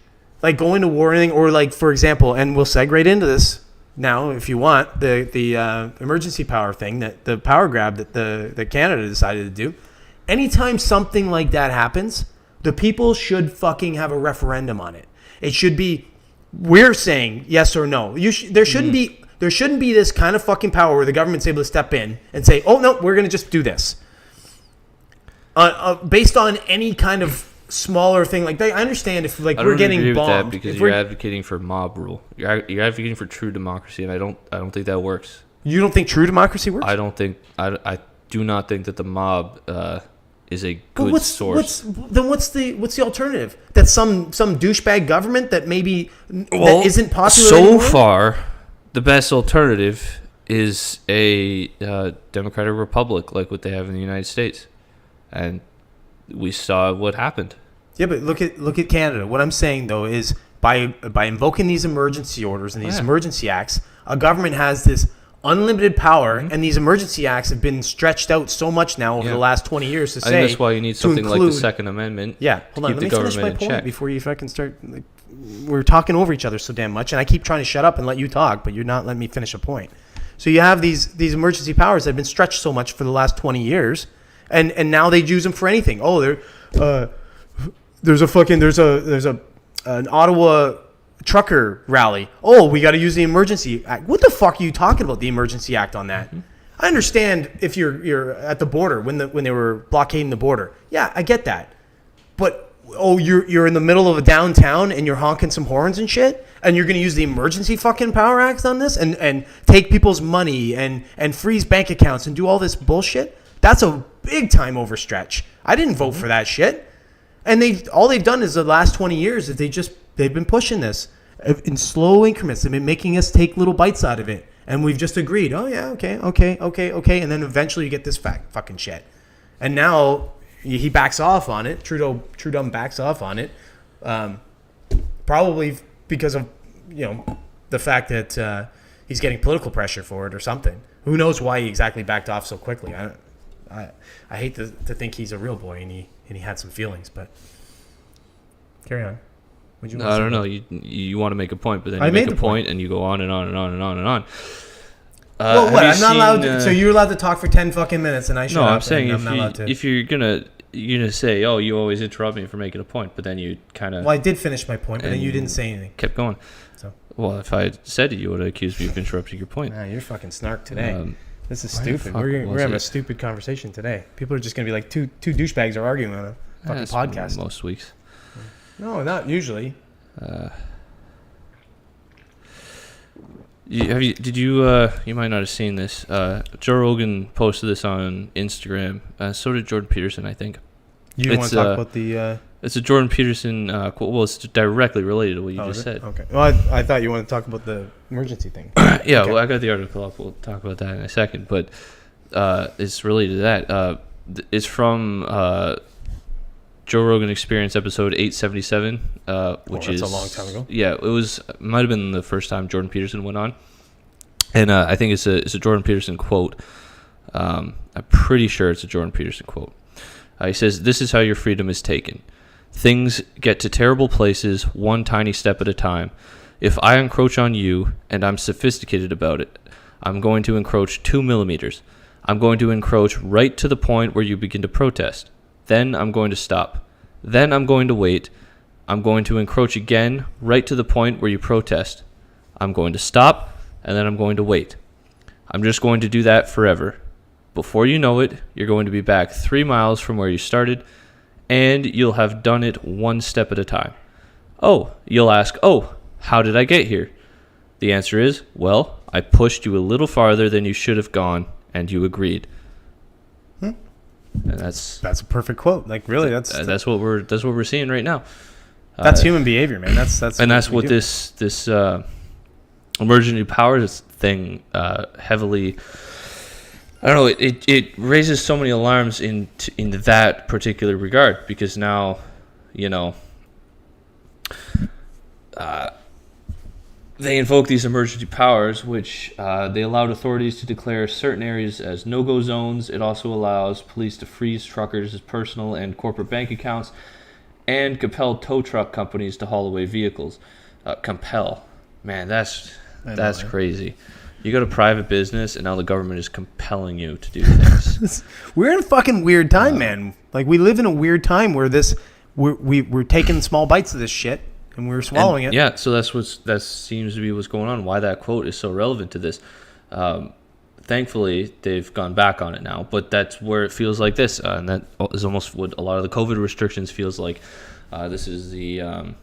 like going to war or anything, or like, for example, and we'll segue right into this now if you want, the emergency power thing, that the power grab that Canada decided to do. Anytime something like that happens, the people should fucking have a referendum on it. It should be, we're saying yes or no. There shouldn't be this kind of fucking power where the government's able to step in and say, oh no, we're going to just do this. Based on any kind of smaller thing like that. I understand if we're getting bombed. With that because you're advocating for mob rule. You're advocating for true democracy, and I don't think that works. You don't think true democracy works? I do not think that the mob is a good source. What's the alternative? That some douchebag government that maybe that isn't popular anymore? So far, the best alternative is a democratic republic like what they have in the United States, and we saw what happened. Yeah, but look at Canada. What I'm saying though is by invoking these emergency orders and these emergency acts, a government has this unlimited power, and these emergency acts have been stretched out so much now over the last 20 years to say. I think that's why you need something like the Second Amendment. Yeah, hold on. Let me finish my point before you fucking start. We're talking over each other so damn much, and I keep trying to shut up and let you talk, but you're not letting me finish a point. So you have these emergency powers that have been stretched so much for the last 20 years, and now they use them for anything. Oh, there's an Ottawa trucker rally. Oh, we got to use the emergency act. What the fuck are you talking about, the emergency act on that? I understand if you're at the border when they were blockading the border. Yeah, I get that. But you're in the middle of a downtown and you're honking some horns and shit, and you're going to use the emergency fucking power acts on this and take people's money and freeze bank accounts and do all this bullshit? That's a big time overstretch. I didn't vote for that shit. And all they've done is the last 20 years is they've been pushing this in slow increments. They've been making us take little bites out of it. And we've just agreed, oh yeah, okay. And then eventually you get this fucking shit. And now he backs off on it. Trudeau backs off on it. Probably because of, the fact that he's getting political pressure for it or something. Who knows why he exactly backed off so quickly. I hate to think he's a real boy and he had some feelings, but carry on. I don't know. You want to make a point, but then you make a point and you go on and on and on and on and on. Well, what? I'm not allowed to. So you're allowed to talk for 10 fucking minutes, and I shut up. No, I'm saying if you're gonna say, oh, you always interrupt me for making a point, but then you kind of. Well, I did finish my point, but then you didn't say anything. Kept going. So. Well, if I said it, you would have accused me of interrupting your point. Nah, you're fucking snark today. This is stupid. We're having a stupid conversation today. People are just gonna be like, two douchebags are arguing on a fucking podcast. Most weeks. No, not usually. You might not have seen this. Joe Rogan posted this on Instagram. So did Jordan Peterson, I think. You want to talk about the... It's a Jordan Peterson quote. Well, it's directly related to what you just said. Okay. Well, I thought you wanted to talk about the emergency thing. Yeah, okay. Well, I got the article up. We'll talk about that in a second. But it's related to that. It's from Joe Rogan Experience episode 877, which is a long time ago. Yeah, it might have been the first time Jordan Peterson went on, and I think it's a Jordan Peterson quote. I'm pretty sure it's a Jordan Peterson quote. He says, "This is how your freedom is taken. Things get to terrible places one tiny step at a time. If I encroach on you, and I'm sophisticated about it, I'm going to encroach 2 millimeters. I'm going to encroach right to the point where you begin to protest. Then I'm going to stop. Then I'm going to wait. I'm going to encroach again right to the point where you protest. I'm going to stop, and then I'm going to wait. I'm just going to do that forever. Before you know it, you're going to be back 3 miles from where you started, and you'll have done it one step at a time. Oh, you'll ask, how did I get here? The answer is, well, I pushed you a little farther than you should have gone, and you agreed." And that's a perfect quote. Like, really, that's what we're seeing right now. That's human behavior, man. That's what this emergency powers thing heavily. I don't know. It raises so many alarms in that particular regard, because now, they invoke these emergency powers, which they allowed authorities to declare certain areas as no-go zones. It also allows police to freeze truckers' personal and corporate bank accounts, and compel tow truck companies to haul away vehicles. Compel, man, that's crazy. You got a private business, and now the government is compelling you to do things. We're in a fucking weird time, man. Like, we live in a weird time where we're taking small bites of this shit. And we're swallowing it. Yeah, so that seems to be what's going on. Why that quote is so relevant to this. Thankfully, they've gone back on it now, but that's where it feels like this, and that is almost what a lot of the COVID restrictions feels like. This is the.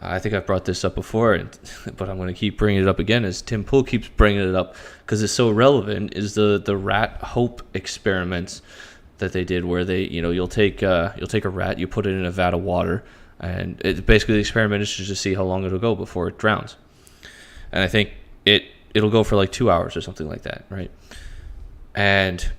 I think I've brought this up before, but I'm going to keep bringing it up again, as Tim Pool keeps bringing it up because it's so relevant. Is the rat hope experiments that they did, where they you'll take a rat, you put it in a vat of water. And basically the experiment is just to see how long it'll go before it drowns. And I think it'll go for like 2 hours or something like that, right?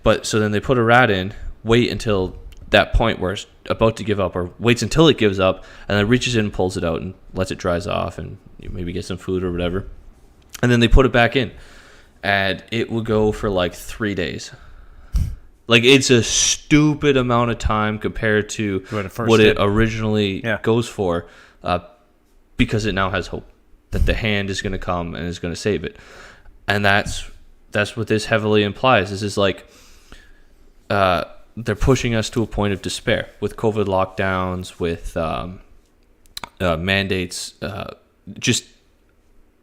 But so then they put a rat in, wait until that point where it's about to give up, or waits until it gives up, and then reaches in and pulls it out and lets it dries off, and you maybe get some food or whatever. And then they put it back in, and it will go for like 3 days. Like, it's a stupid amount of time compared to what it originally goes for, because it now has hope that the hand is going to come and is going to save it. And that's what this heavily implies. This is like they're pushing us to a point of despair with COVID lockdowns, with mandates, just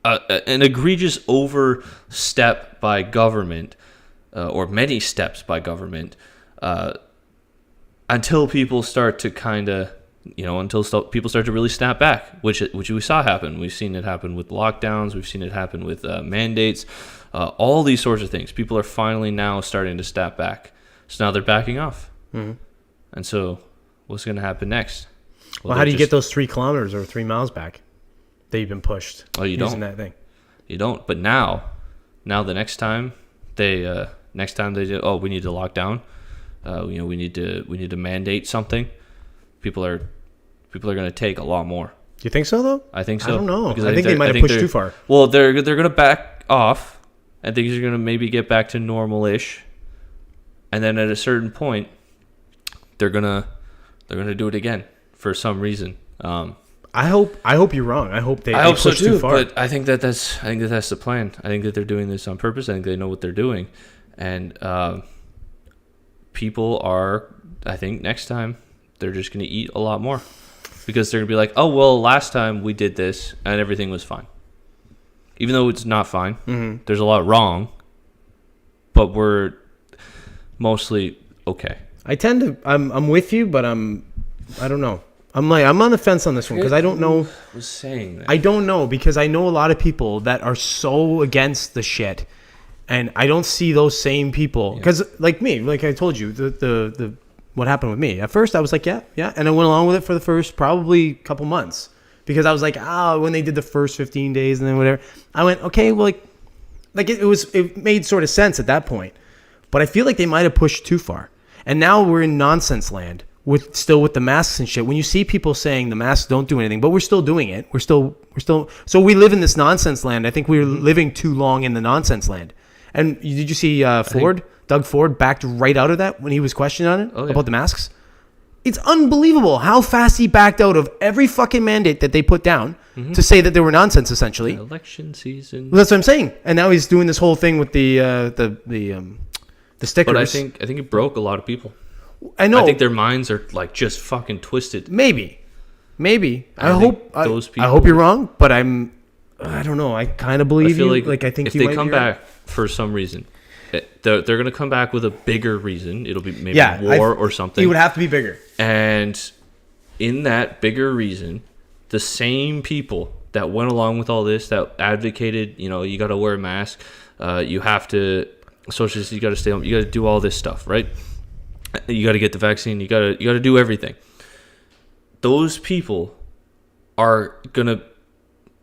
an egregious overstep by government. Or many steps by government, until people start to people start to really snap back, which we saw happen. We've seen it happen with lockdowns. We've seen it happen with mandates, all these sorts of things. People are finally now starting to snap back. So now they're backing off. Mm-hmm. And so what's going to happen next? Well, how do you get those 3 kilometers or 3 miles back that you've been pushed? Oh, you don't. Using that thing. You don't. But now the next time they do, we need to lock down, we need to mandate something, people are going to take a lot more. Do you think so, though? I think so. I don't know. I think they might have pushed too far. Well, they're going to back off, and things are going to maybe get back to normal-ish, and then at a certain point, they're gonna do it again for some reason. I hope you're wrong. I hope they push so too far. But I think that's the plan. I think that they're doing this on purpose. I think they know what they're doing. And people are, I think next time, they're just going to eat a lot more. Because they're going to be like, oh, well, last time we did this and everything was fine. Even though it's not fine. Mm-hmm. There's a lot wrong. But we're mostly okay. I'm with you, but I don't know. I'm on the fence on this one because I don't know. Who was saying that? I don't know, because I know a lot of people that are so against the shit. And I don't see those same people, because like me, like I told you, the what happened with me. At first, I was like, yeah, and I went along with it for the first probably couple months, because I was like, when they did the first 15 days and then whatever, I went, okay, well, like it made sort of sense at that point, but I feel like they might have pushed too far, and now we're in nonsense land with the masks and shit. When you see people saying the masks don't do anything, but we're still doing it. We're still. So we live in this nonsense land. I think we're living too long in the nonsense land. And did you see Doug Ford backed right out of that when he was questioned on it about the masks? It's unbelievable how fast he backed out of every fucking mandate that they put down to say that they were nonsense, essentially. Election season. Well, that's what I'm saying. And now he's doing this whole thing with the stickers. But I think it broke a lot of people. I know. I think their minds are like just fucking twisted. Maybe. I hope you're wrong, but I don't know. I kind of believe you. Like I think if they come back for some reason, they're going to come back with a bigger reason. It'll be maybe war or something. It would have to be bigger. And in that bigger reason, the same people that went along with all this, that advocated, you got to wear a mask, you have to social distance, you got to stay home, you got to do all this stuff, right? You got to get the vaccine, you got to do everything. Those people are gonna,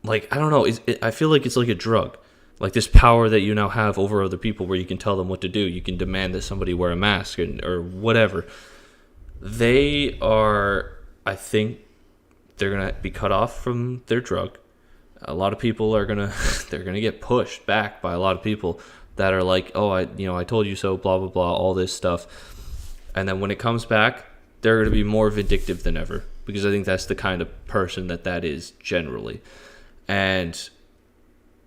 like, I don't know. I feel like it's like a drug. Like this power that you now have over other people where you can tell them what to do. You can demand that somebody wear a mask or whatever. They are, I think, they're going to be cut off from their drug. A lot of people they're going to get pushed back by a lot of people that are like, oh, I told you so, blah, blah, blah, all this stuff. And then when it comes back, they're going to be more vindictive than ever because I think that's the kind of person that is generally. And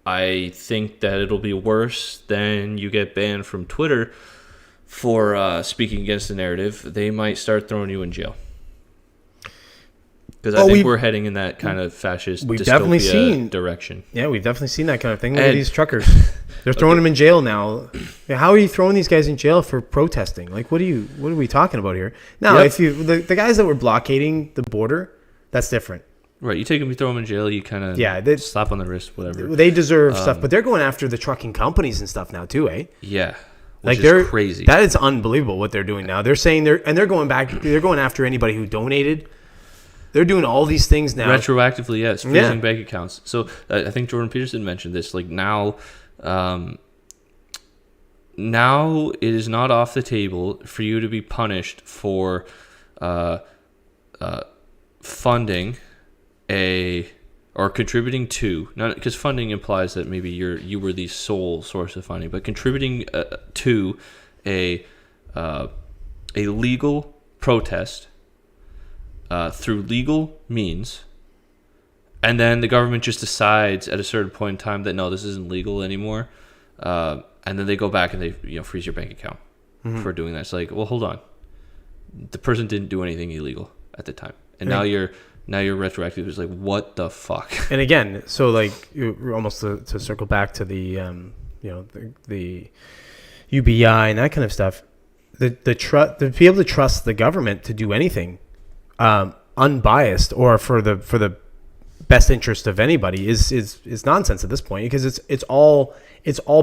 I think that it'll be worse than you get banned from Twitter for speaking against the narrative. They might start throwing you in jail. Because I think we're heading in that kind of fascist dystopia direction. Yeah, we've definitely seen that kind of thing. Look at these truckers. They're throwing them in jail now. How are you throwing these guys in jail for protesting? Like, what are we talking about here? Now, if the guys that were blockading the border, that's different. Right, you take them, you throw them in jail, you kind of slap on the wrist, whatever. They deserve stuff, but they're going after the trucking companies and stuff now too, eh? Yeah, which is crazy. That is unbelievable what they're doing now. They're saying they're going back. They're going after anybody who donated. They're doing all these things now retroactively. Yes, freezing bank accounts. So I think Jordan Peterson mentioned this. Like now it is not off the table for you to be punished for funding or contributing to, not because funding implies that maybe you were the sole source of funding, but contributing to a legal protest through legal means, and then the government just decides at a certain point in time that no, this isn't legal anymore, and then they go back and they freeze your bank account for doing that. It's like, well, hold on, the person didn't do anything illegal at the time, and now you're retroactive. It's like, what the fuck? And again, so like almost to circle back to the the UBI and that kind of stuff, to be able to trust the government to do anything unbiased or for the best interest of anybody is nonsense at this point, because it's all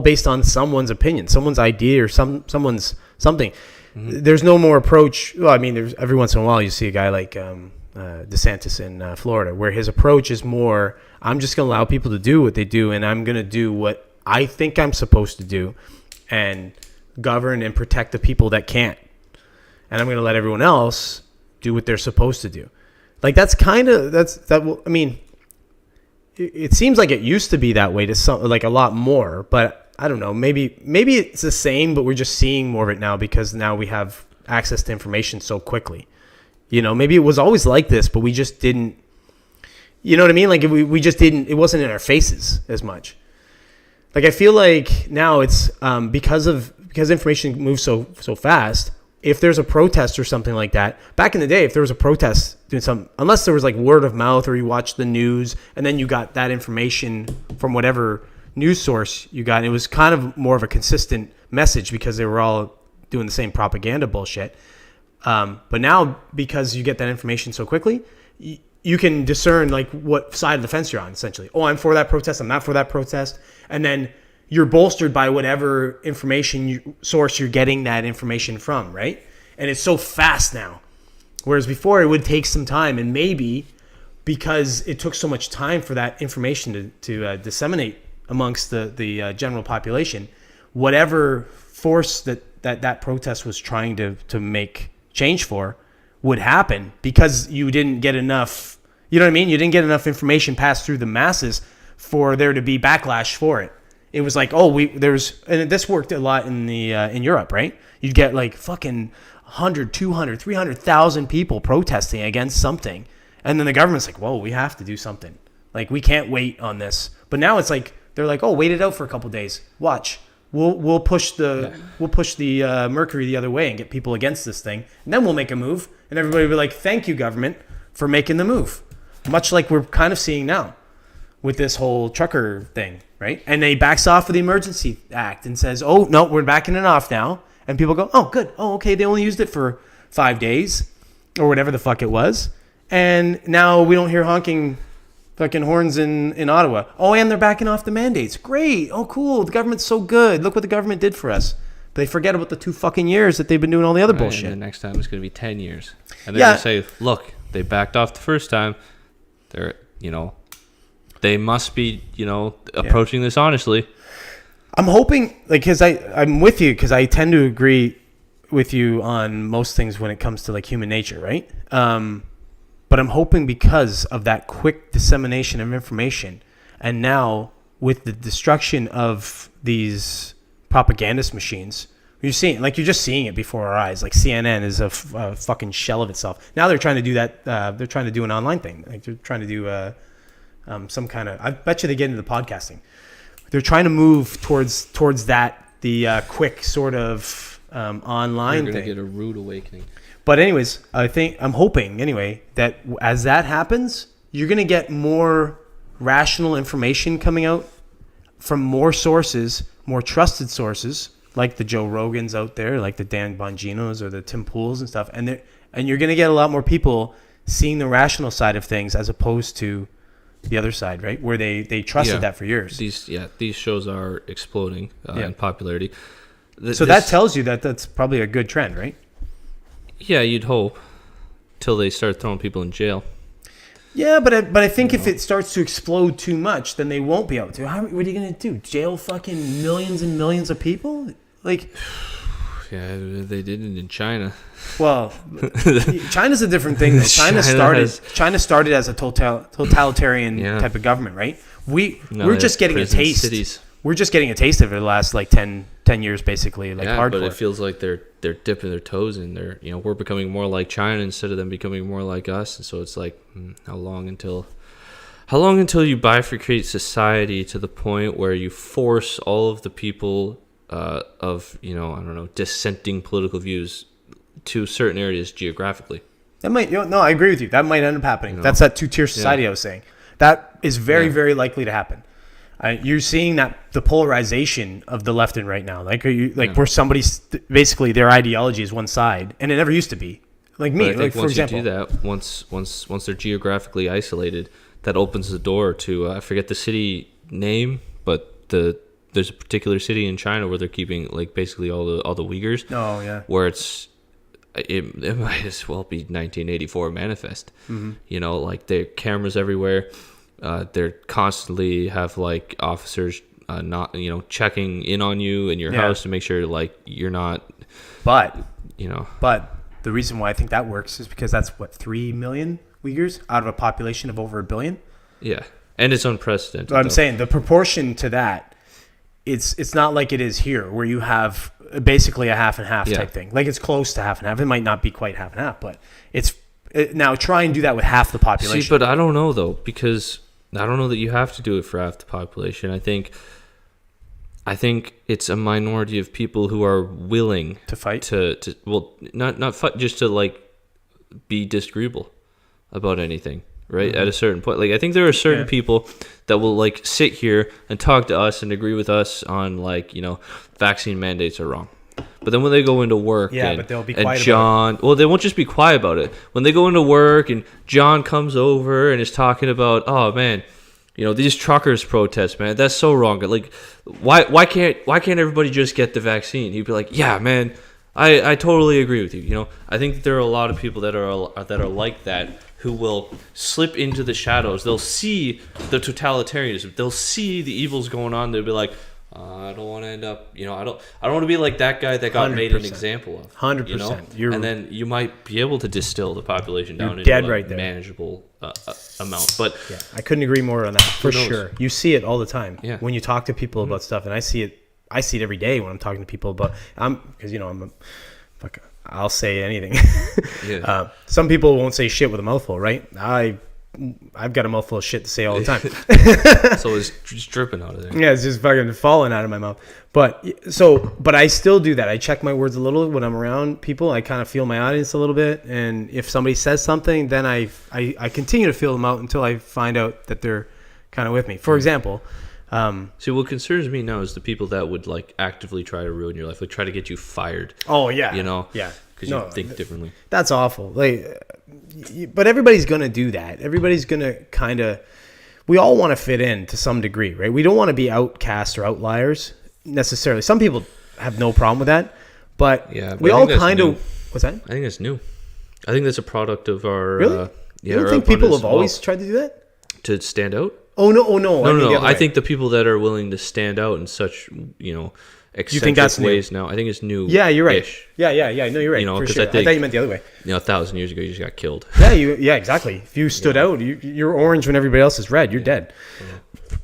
based on someone's opinion, someone's idea, or someone's something. There's no more approach. Well, I mean, there's every once in a while you see a guy like DeSantis in Florida, where his approach is more, I'm just going to allow people to do what they do, and I'm going to do what I think I'm supposed to do and govern and protect the people that can't. And I'm going to let everyone else do what they're supposed to do. Like I mean, it seems like it used to be that way to some, like a lot more, but I don't know, maybe it's the same, but we're just seeing more of it now because now we have access to information so quickly. Maybe it was always like this, but we just didn't, you know what I mean? Like we just didn't, it wasn't in our faces as much. Like I feel like now it's because information moves so fast. If there's a protest or something like that, back in the day, if there was a protest doing something, unless there was like word of mouth or you watched the news and then you got that information from whatever news source you got, and it was kind of more of a consistent message because they were all doing the same propaganda bullshit. But now, because you get that information so quickly, you can discern like what side of the fence you're on, essentially. Oh, I'm for that protest, I'm not for that protest. And then you're bolstered by whatever information source you're getting that information from, right? And it's so fast now. Whereas before, it would take some time, and maybe because it took so much time for that information to disseminate amongst the general population, whatever force that protest was trying to make change for would happen because you didn't get enough, you know what I mean? You didn't get enough information passed through the masses for there to be backlash for it. It was like, and this worked a lot in in Europe, right? You'd get like fucking 100, 200, 300,000 people protesting against something. And then the government's like, whoa, we have to do something. Like, we can't wait on this. But now it's like, they're like, oh, wait it out for a couple of days. Watch. We'll push the mercury the other way and get people against this thing. And then we'll make a move. And everybody will be like, thank you, government, for making the move. Much like we're kind of seeing now with this whole trucker thing, right? And they backs off of the Emergency Act and says, oh, no, we're backing it off now. And people go, oh, good. Oh, okay, they only used it for 5 days or whatever the fuck it was. And now we don't hear honking fucking horns in Ottawa. Oh, and they're backing off the mandates. Great. Oh, cool. The government's so good. Look what the government did for us. But they forget about the 2 fucking years that they've been doing all the other bullshit. And the next time it's going to be 10 years. And they're going to say, look, they backed off the first time. They're, they must be, approaching this honestly. I'm hoping, because I'm with you, because I tend to agree with you on most things when it comes to like human nature, right? But I'm hoping because of that quick dissemination of information, and now with the destruction of these propagandist machines, you're just seeing it before our eyes. Like CNN is a fucking shell of itself. Now they're trying to do that. They're trying to do an online thing. Like they're trying to do some kind of. I bet you they get into podcasting. They're trying to move towards that the quick sort of online thing. You're gonna get a rude awakening. But anyways, I'm hoping anyway that as that happens, you're going to get more rational information coming out from more sources, more trusted sources, like the Joe Rogans out there, like the Dan Bonginos or the Tim Pools and stuff. And you're going to get a lot more people seeing the rational side of things as opposed to the other side, right? Where they trusted that for years. These shows are exploding in popularity. That tells you that that's probably a good trend, right? Yeah, you'd hope, till they start throwing people in jail. Yeah, but I think if it starts to explode too much, then they won't be able to. What are you going to do? Jail fucking millions and millions of people? Like, yeah, they did it in China. Well, China's a different thing. China started as a totalitarian type of government, right? We're just getting a taste. Cities. We're just getting a taste of it the last like 10 years, basically, like hardcore. But it feels like they're dipping their toes in there. We're becoming more like China instead of them becoming more like us. And so it's like, how long until you bifurcate society to the point where you force all of the people of dissenting political views to certain areas geographically? That might. No, I agree with you. That might end up happening. That's that 2-tier society I was saying. That is very, very likely to happen. You're seeing that the polarization of the left and right now, where somebody's basically their ideology is one side, and it never used to be. Like me, I think for example, you do that, once they're geographically isolated, that opens the door to I forget the city name, but there's a particular city in China where they're keeping like basically all the Uyghurs. Oh yeah, where it might as well be 1984 manifest. Mm-hmm. Like there are cameras everywhere. They're constantly have like officers not checking in on you in your house to make sure like you're not. But the reason why I think that works is because that's 3 million Uyghurs out of a population of over 1 billion. Yeah, and it's unprecedented. But I'm saying the proportion to that, it's not like it is here where you have basically a half and half type thing. Like it's close to half and half. It might not be quite half and half, but now try and do that with half the population. See, but I don't know though, because I don't know that you have to do it for half the population. I think it's a minority of people who are willing to fight. Not fight, just to like be disagreeable about anything, right? Mm-hmm. At a certain point, like I think there are certain people that will like sit here and talk to us and agree with us on like vaccine mandates are wrong. But then when they go into work, but they'll be quiet about it. Well, they won't just be quiet about it. When they go into work and John comes over and is talking about, oh man, these truckers protest, man, that's so wrong. Like, why can't everybody just get the vaccine? He'd be like, yeah, man, I totally agree with you. I think that there are a lot of people that are like that who will slip into the shadows. They'll see the totalitarianism. They'll see the evils going on. They'll be like, I don't want to end up, I don't want to be like that guy that got 100%. Made an example of. 100%. And then you might be able to distill the population down into dead a right there. Manageable amount. But yeah, I couldn't agree more on that for sure. You see it all the time when you talk to people about stuff, and I see it every day when I'm talking to people about. I'll say anything. Some people won't say shit with a mouthful, right? I've got a mouthful of shit to say all the time. So it's just dripping out of there. Yeah, it's just fucking falling out of my mouth. But I still do that. I check my words a little when I'm around people. I kind of feel my audience a little bit. And if somebody says something, then I continue to feel them out until I find out that they're kind of with me. For example, see, what concerns me now is the people that would like actively try to ruin your life, like try to get you fired. Oh yeah, yeah, because you think differently. That's awful. But everybody's gonna do that. Everybody's gonna kind of. We all want to fit in to some degree, right? We don't want to be outcasts or outliers necessarily. Some people have no problem with that, but we all kind of. What's that? I think that's new. I think that's a product of our. Really? You don't think people have always tried to do that? To stand out? Oh no! No. I think the people that are willing to stand out in such, eccentric ways now. I think it's new. Yeah, you're right. Yeah. No, you're right. For sure. I thought you meant the other way. 1,000 years ago, you just got killed. Yeah, exactly. If you stood out, you're orange when everybody else is red. You're dead.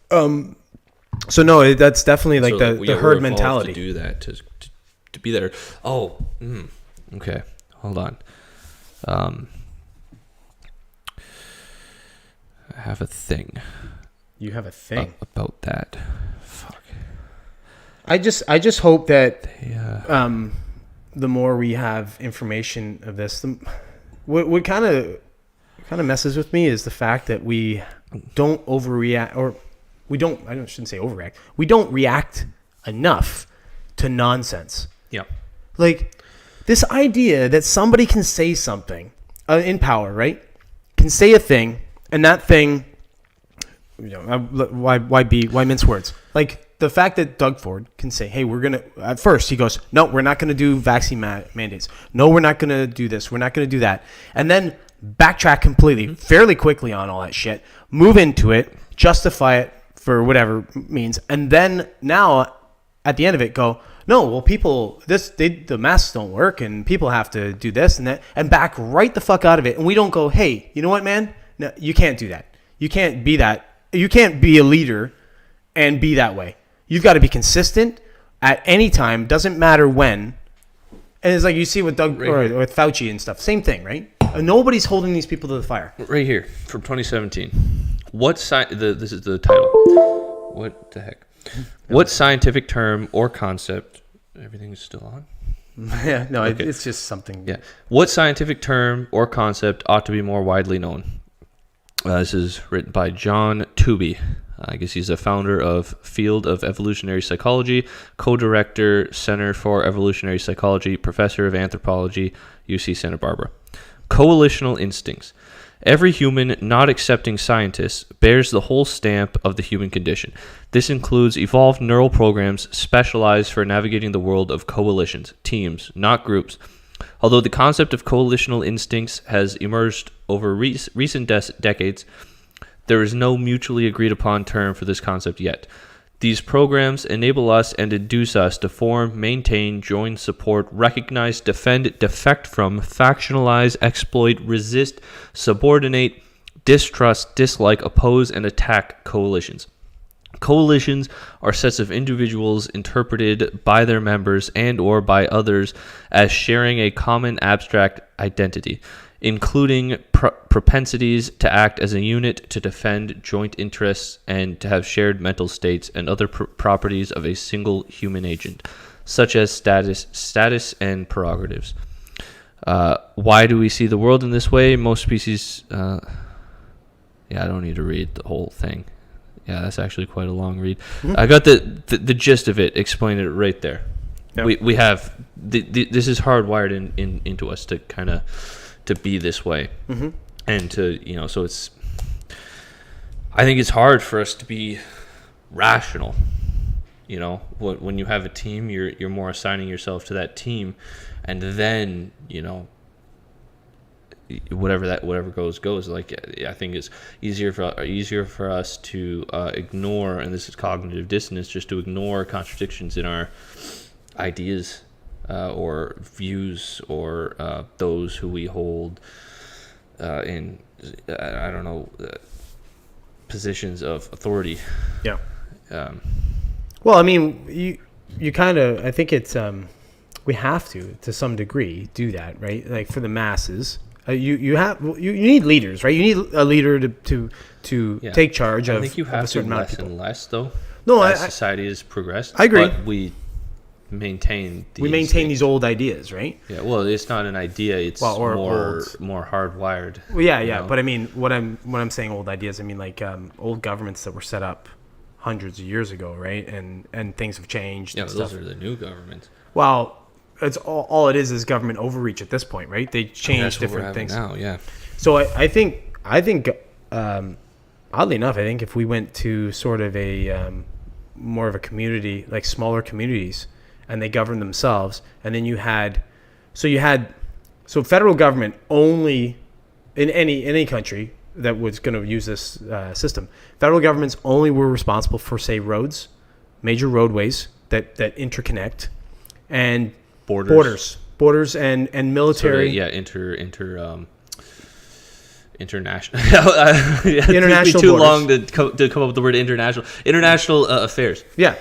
So no, that's definitely like the herd mentality. To do that, to be there. Oh, okay. Hold on. I have a thing. You have a thing about that. Fuck. I just hope that the more we have information of this, what kind of messes with me is the fact that we don't overreact, or I shouldn't say overreact. We don't react enough to nonsense. Yeah. Like this idea that somebody can say something in power, right? Can say a thing, and that thing, why mince words? Like the fact that Doug Ford can say, hey, at first he goes, no, we're not going to do vaccine mandates. No, we're not going to do this. We're not going to do that. And then backtrack completely, fairly quickly on all that shit, move into it, justify it for whatever means. And then now at the end of it go, no, well, people, the masks don't work and people have to do this and that, and back right the fuck out of it. And we don't go, hey, you know what, man? No, you can't do that. You can't be that. You can't be a leader and be that way. You've got to be consistent at any time. Doesn't matter when. And it's like you see with Doug or with Fauci and stuff. Same thing, right? Nobody's holding these people to the fire. Right here from 2017. This is the title. What the heck? What scientific term or concept? Everything is still on? Yeah, no, okay. It's just something. Yeah. What scientific term or concept ought to be more widely known? This is written by John Tooby. I guess he's the founder of Field of Evolutionary Psychology, co-director, Center for Evolutionary Psychology, professor of anthropology, UC Santa Barbara. Coalitional instincts. Every human not accepting scientist bears the whole stamp of the human condition. This includes evolved neural programs specialized for navigating the world of coalitions, teams, not groups. Although the concept of coalitional instincts has emerged over recent decades, there is no mutually agreed upon term for this concept yet. These programs enable us and induce us to form, maintain, join, support, recognize, defend, defect from, factionalize, exploit, resist, subordinate, distrust, dislike, oppose, and attack coalitions. Coalitions are sets of individuals interpreted by their members and or by others as sharing a common abstract identity, including propensities to act as a unit, to defend joint interests, and to have shared mental states and other properties of a single human agent, such as status and prerogatives. Why do we see the world in this way? Most species... I don't need to read the whole thing. Yeah, that's actually quite a long read. Mm-hmm. I got the gist of it. Explained it right there. Yep. We have... this is hardwired into us to kind of... to be this way. Mm-hmm. And to, so it's, I think it's hard for us to be rational. When you have a team, you're more assigning yourself to that team, and then, whatever goes. Like, I think it's easier for us to ignore, and this is cognitive dissonance, just to ignore contradictions in our ideas or views, or those who we hold in I don't know positions of authority. Yeah. Well, I mean, you kind of, I think it's we have to some degree do that, right? Like for the masses, you need leaders, right? You need a leader to take charge of. I think you have a certain to amount less of people. and less, though. No, as society has progressed. I agree. But we maintain these old ideas, right? Yeah. Well, it's not an idea. It's more hardwired. Well, yeah. But I mean, when I'm saying old ideas, I mean like old governments that were set up hundreds of years ago, right? And things have changed. Yeah, and those stuff. are the new governments. Well, it's all it is government overreach at this point, right? They change different things now. Yeah. So I think oddly enough, I think if we went to sort of a more of a community, like smaller communities, and they govern themselves, and then you had federal government only in any country that was going to use this system. Federal governments only were responsible for, say, roads, major roadways that interconnect, and borders and military. International. International too borders. long to come up with the word international. International affairs. Yeah.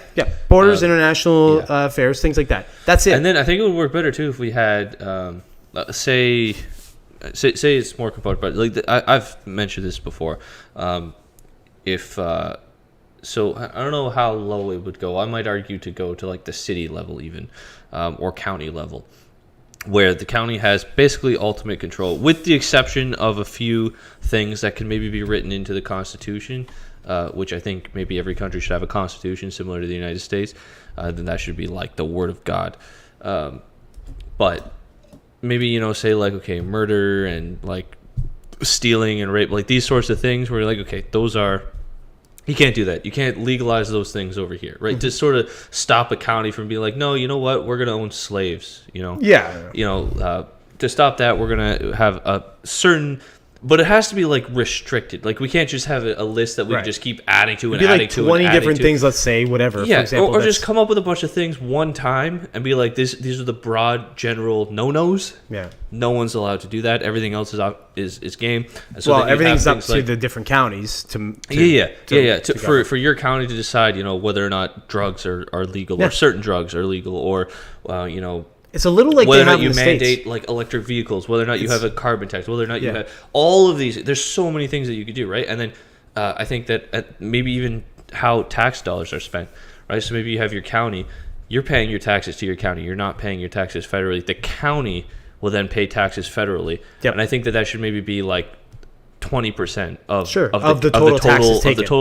Borders, international affairs, things like that. That's it. And then I think it would work better too if we had, say it's more component, but like I've mentioned this before. So I don't know how low it would go. I might argue to go to like the city level even, or county level, where the county has basically ultimate control, with the exception of a few things that can maybe be written into the Constitution, which I think maybe every country should have a constitution similar to the United States. Then that should be like the word of God. But maybe, say like, okay, murder and like stealing and rape, like these sorts of things where you're like, okay, those are... You can't do that. You can't legalize those things over here, right? Mm-hmm. To sort of stop a county from being like, no, you know what? We're going to own slaves, Yeah. To stop that, we're going to have a certain... But it has to be like restricted. Like we can't just have a list that we just keep adding to and adding to. 20 different things, let's say, whatever. Yeah, for example, or just come up with a bunch of things one time and be like, these are the broad general no-nos. Yeah. No one's allowed to do that. Everything else is game. And so everything's up to the different counties to for your county to decide, whether or not drugs are legal, or certain drugs are legal, or it's a little like whether or they not have you in the mandate States. like electric vehicles, whether or not you have a carbon tax, whether or not you have all of these. There's so many things that you could do, right? And then I think that maybe even how tax dollars are spent, right? So maybe you have your county, you're paying your taxes to your county, you're not paying your taxes federally. The county will then pay taxes federally, and I think that should maybe be like 20% of the total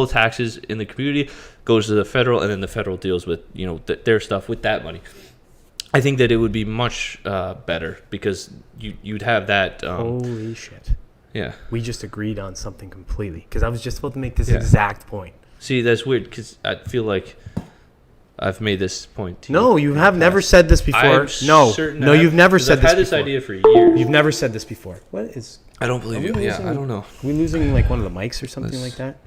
taxes in the community goes to the federal, and then the federal deals with their stuff with that money. I think that it would be much better because you'd have that. Holy shit! Yeah, we just agreed on something completely because I was just about to make this exact point. See, that's weird because I feel like I've made this point to you. No, you have never said this before. No, you've never said this before. I've had this idea for years. You've never said this before. What is? I don't believe you. Yeah, I don't know. Are we losing like one of the mics or something like that?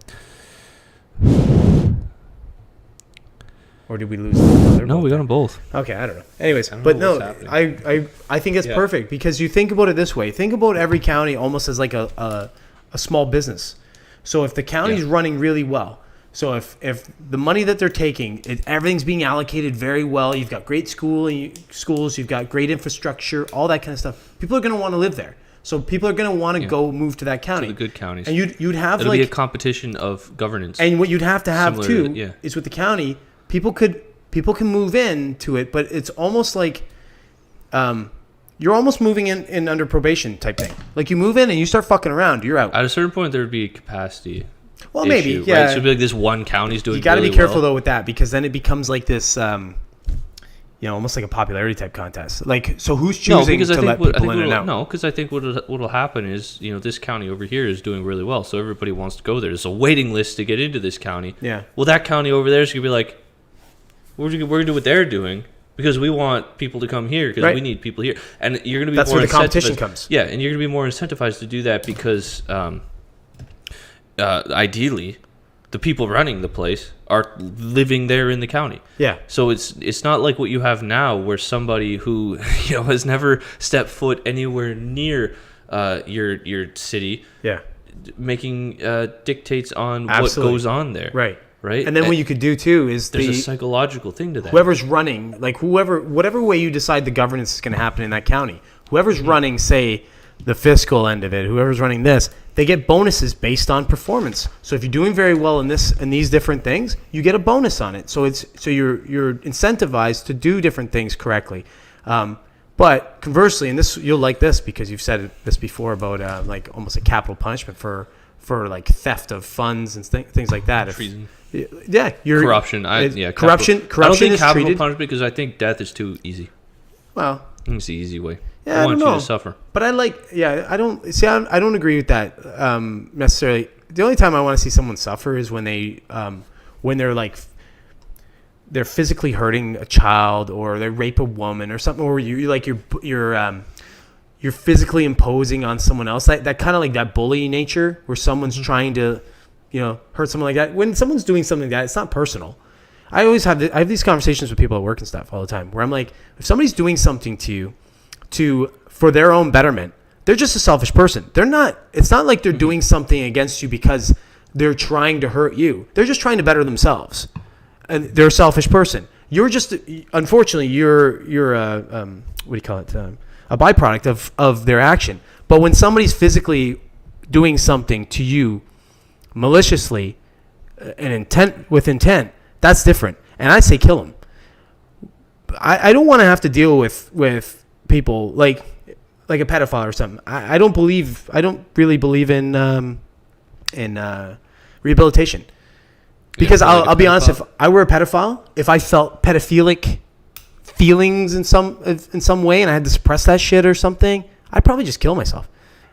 Or did we lose them? No, we got them both. Okay, I don't know. Anyways, but no, I think it's perfect because you think about it this way. Think about every county almost as like a small business. So if the county's running really well, so if the money that they're taking, everything's being allocated very well, you've got great schools, you've got great infrastructure, all that kind of stuff, people are going to want to live there. So people are going to want to go move to that county. To the good counties. And you'd have It'll be a competition of governance. And what you'd have to have too is with the county, people can move into it, but it's almost like you're almost moving in under probation type thing. Like you move in and you start fucking around, you're out. At a certain point, there would be a capacity. Well, issue, maybe, right? yeah. So it'd be like this one county's doing. You got to really be careful well. though with that because then it becomes like this, almost like a popularity type contest. Like, so who's choosing to let people in and out? No, because I think what'll happen is this county over here is doing really well, so everybody wants to go there. There's a waiting list to get into this county. Yeah. Well, that county over there is gonna be like, we're gonna do what they're doing because we want people to come here because we need people here, and you're going to be that's more where the competition comes. Yeah, and you're going to be more incentivized to do that because ideally, the people running the place are living there in the county. Yeah. So it's not like what you have now, where somebody who has never stepped foot anywhere near your city. Yeah. Making dictates on what goes on there. Right. Right. And then what you could do too is there's a psychological thing to that. Whoever's running, like whatever way you decide the governance is going to happen in that county, whoever's running, say, the fiscal end of it, whoever's running this, they get bonuses based on performance. So if you're doing very well in these different things, you get a bonus on it. So you're incentivized to do different things correctly. But conversely, and this you'll like this because you've said this before about like almost a capital punishment for like theft of funds and things like that. Treason. Yeah, corruption. Corruption. I don't think is capital treated punishment because I think death is too easy. Well, it's the easy way. Yeah, I want you to suffer. But I don't agree with that necessarily. The only time I want to see someone suffer is when they're like they're physically hurting a child or they rape a woman or something, or you're physically imposing on someone else. That kind of like that bully nature where someone's trying to hurt someone like that. When someone's doing something like that, it's not personal. I have these conversations with people at work and stuff all the time where I'm like, if somebody's doing something to you for their own betterment, they're just a selfish person. It's not like they're doing something against you because they're trying to hurt you. They're just trying to better themselves. And they're a selfish person. Unfortunately, you're a what do you call it? A byproduct of their action. But when somebody's physically doing something to you maliciously with intent, that's different. And I say kill them. I don't want to have to deal with people like a pedophile or something. I don't really believe in rehabilitation. Because I'll be honest, if I were a pedophile, if I felt pedophilic feelings in some way and I had to suppress that shit or something, I'd probably just kill myself.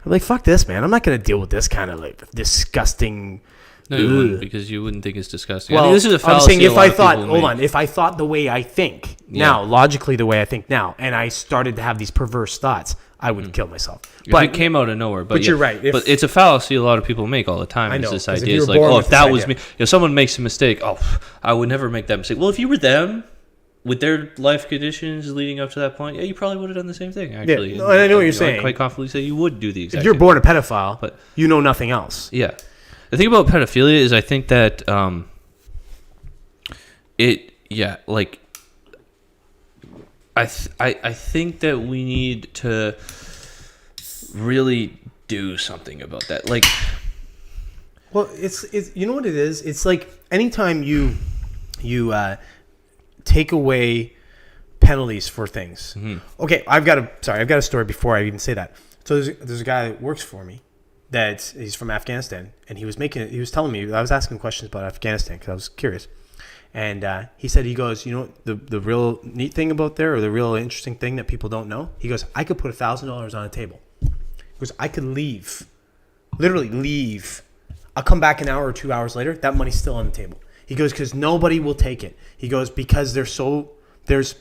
I'm like, fuck this, man. I'm not going to deal with this kind of like disgusting. No, you wouldn't, because you wouldn't think it's disgusting. Well, this is a fallacy. I'm saying if I thought the way I think now, logically the way I think now, and I started to have these perverse thoughts, I would kill myself. But it came out of nowhere. But you're right. But it's a fallacy a lot of people make all the time. I know. This idea is like, if that was me, if someone makes a mistake, I would never make that mistake. Well, if you were them, with their life conditions leading up to that point, you probably would have done the same thing, actually. Yeah, I know what you're saying. I quite confidently say you would do the exact same thing. If you're born a pedophile, but you know nothing else. Yeah. The thing about pedophilia is I think that I think that we need to really do something about that. Like, well, it's you know what it is? It's like anytime you take away penalties for things. Mm-hmm. Okay, I've got a story before I even say that. So there's a guy that works for me he's from Afghanistan, and he was telling me, I was asking questions about Afghanistan because I was curious. And he said, the real neat thing about there, or the real interesting thing that people don't know, he goes, I could put $1,000 on a table. He goes, I could literally leave. I'll come back an hour or 2 hours later, that money's still on the table. He goes, because nobody will take it. He goes, because there's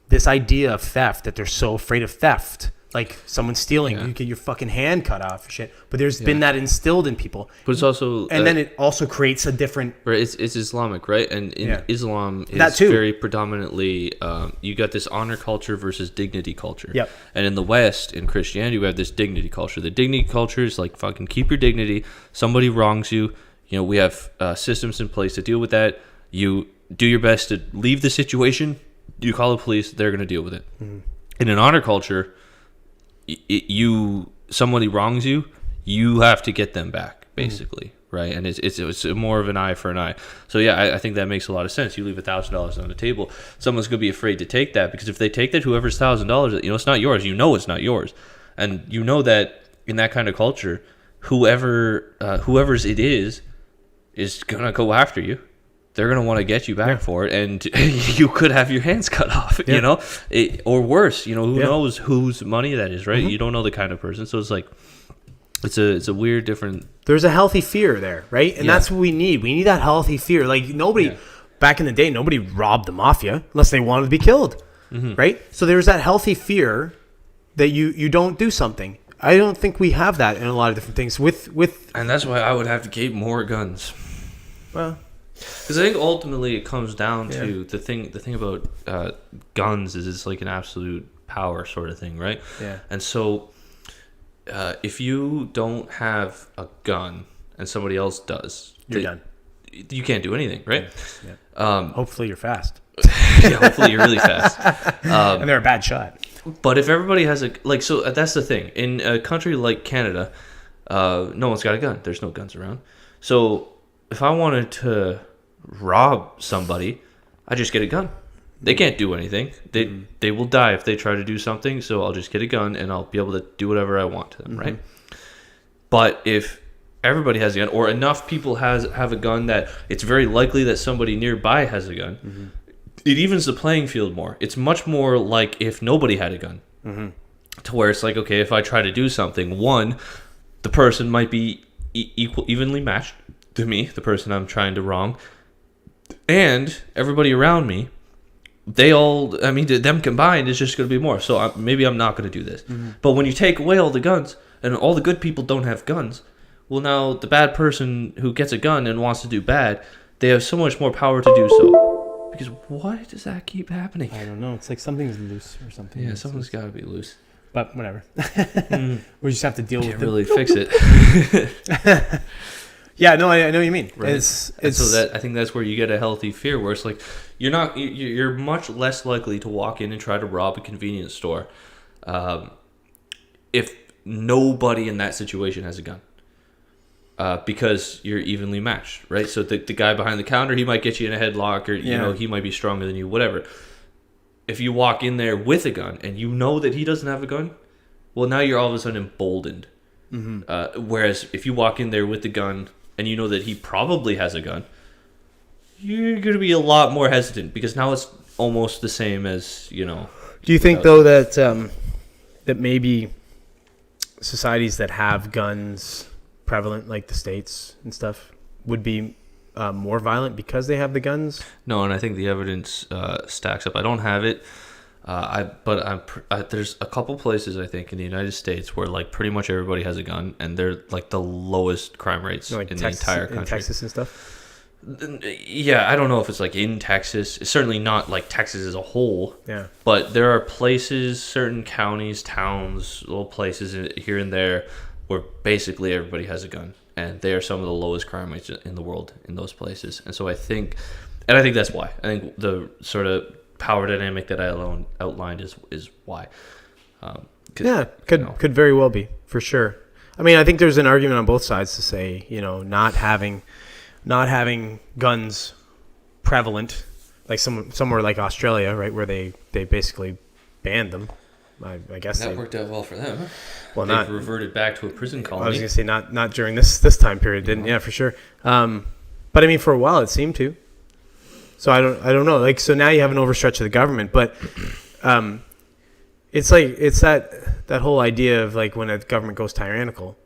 this idea of theft, that they're so afraid of theft. Like someone stealing, you get your fucking hand cut off or shit. But there's been that instilled in people. But it's also... And then it also creates a different... Right, it's Islamic, right? And in Islam, it's very predominantly... you got this honor culture versus dignity culture. Yep. And in the West, in Christianity, we have this dignity culture. The dignity culture is like, fucking keep your dignity. Somebody wrongs you. We have systems in place to deal with that. You do your best to leave the situation. You call the police. They're going to deal with it. Mm-hmm. In an honor culture... somebody wrongs you, you have to get them back, basically, right? And it's more of an eye for an eye. So I think that makes a lot of sense. You leave $1,000 on the table, someone's gonna be afraid to take that, because if they take that, whoever's $1,000, it's not yours. It's not yours, and that in that kind of culture, whoever's it is gonna go after you. They're going to want to get you back for it, and you could have your hands cut off, or worse, who knows whose money that is, right? Mm-hmm. You don't know the kind of person. So it's like, it's a weird, different... There's a healthy fear there, right? And that's what we need. We need that healthy fear. Like back in the day, nobody robbed the mafia unless they wanted to be killed. right? So there's that healthy fear that you don't do something. I don't think we have that in a lot of different things. And that's why I would have to keep more guns. Well, because I think ultimately it comes down to the thing about guns is it's like an absolute power sort of thing, right? Yeah. And so if you don't have a gun and somebody else does, you're done. You can't do anything, right? Yeah. Hopefully you're fast. Yeah, hopefully you're really fast. And they're a bad shot. But if everybody has so that's the thing. In a country like Canada, no one's got a gun. There's no guns around. So if I wanted to rob somebody, I just get a gun. They can't do anything. They will die if they try to do something. So I'll just get a gun and I'll be able to do whatever I want to them, right? But if everybody has a gun, or enough people have a gun that it's very likely that somebody nearby has a gun, it evens the playing field more. It's much more like if nobody had a gun, to where it's like, okay, if I try to do something, one, the person might be evenly matched to me, the person I'm trying to wrong, and everybody around me, them combined is just going to be more. So maybe I'm not going to do this. But when you take away all the guns and all the good people don't have guns, well, now the bad person who gets a gun and wants to do bad, they have so much more power to do so. Because why does that keep happening? I don't know. It's like something's loose or something. Yeah, something's got to be loose. But whatever. We just have to deal with it. Really fix it. Yeah, no, I know what you mean. Right. So I think that's where you get a healthy fear, where it's like you're much less likely to walk in and try to rob a convenience store if nobody in that situation has a gun. Because you're evenly matched, right? So the guy behind the counter, he might get you in a headlock, or you know, he might be stronger than you, whatever. If you walk in there with a gun and you know that he doesn't have a gun, well, now you're all of a sudden emboldened. Whereas if you walk in there with the gun and you know that he probably has a gun, you're going to be a lot more hesitant, because now it's almost the same as, you know. Do you think though that that maybe societies that have guns prevalent, like the States and stuff, would be more violent because they have the guns? No, and I think the evidence stacks up. I don't have it, there's a couple places I think in the United States where like pretty much everybody has a gun, and they're like the lowest crime rates in the entire country. In Texas and stuff. Yeah, I don't know if it's like in Texas. It's certainly not like Texas as a whole. Yeah. But there are places, certain counties, towns, little places here and there where basically everybody has a gun, and they are some of the lowest crime rates in the world in those places. And so I think that's why. I think the sort of power dynamic that I outlined is why. Could very well be, for sure. I mean, I think there's an argument on both sides to say, you know, not having guns prevalent, like somewhere like Australia, right, where they basically banned them. I guess that worked out well for them. Well, they've reverted back to a prison colony. I was gonna say not during this time period, didn't? Yeah, for sure. But I mean, for a while it seemed to. So I don't know. Like, so now you have an overstretch of the government, but it's that whole idea of like when a government goes tyrannical.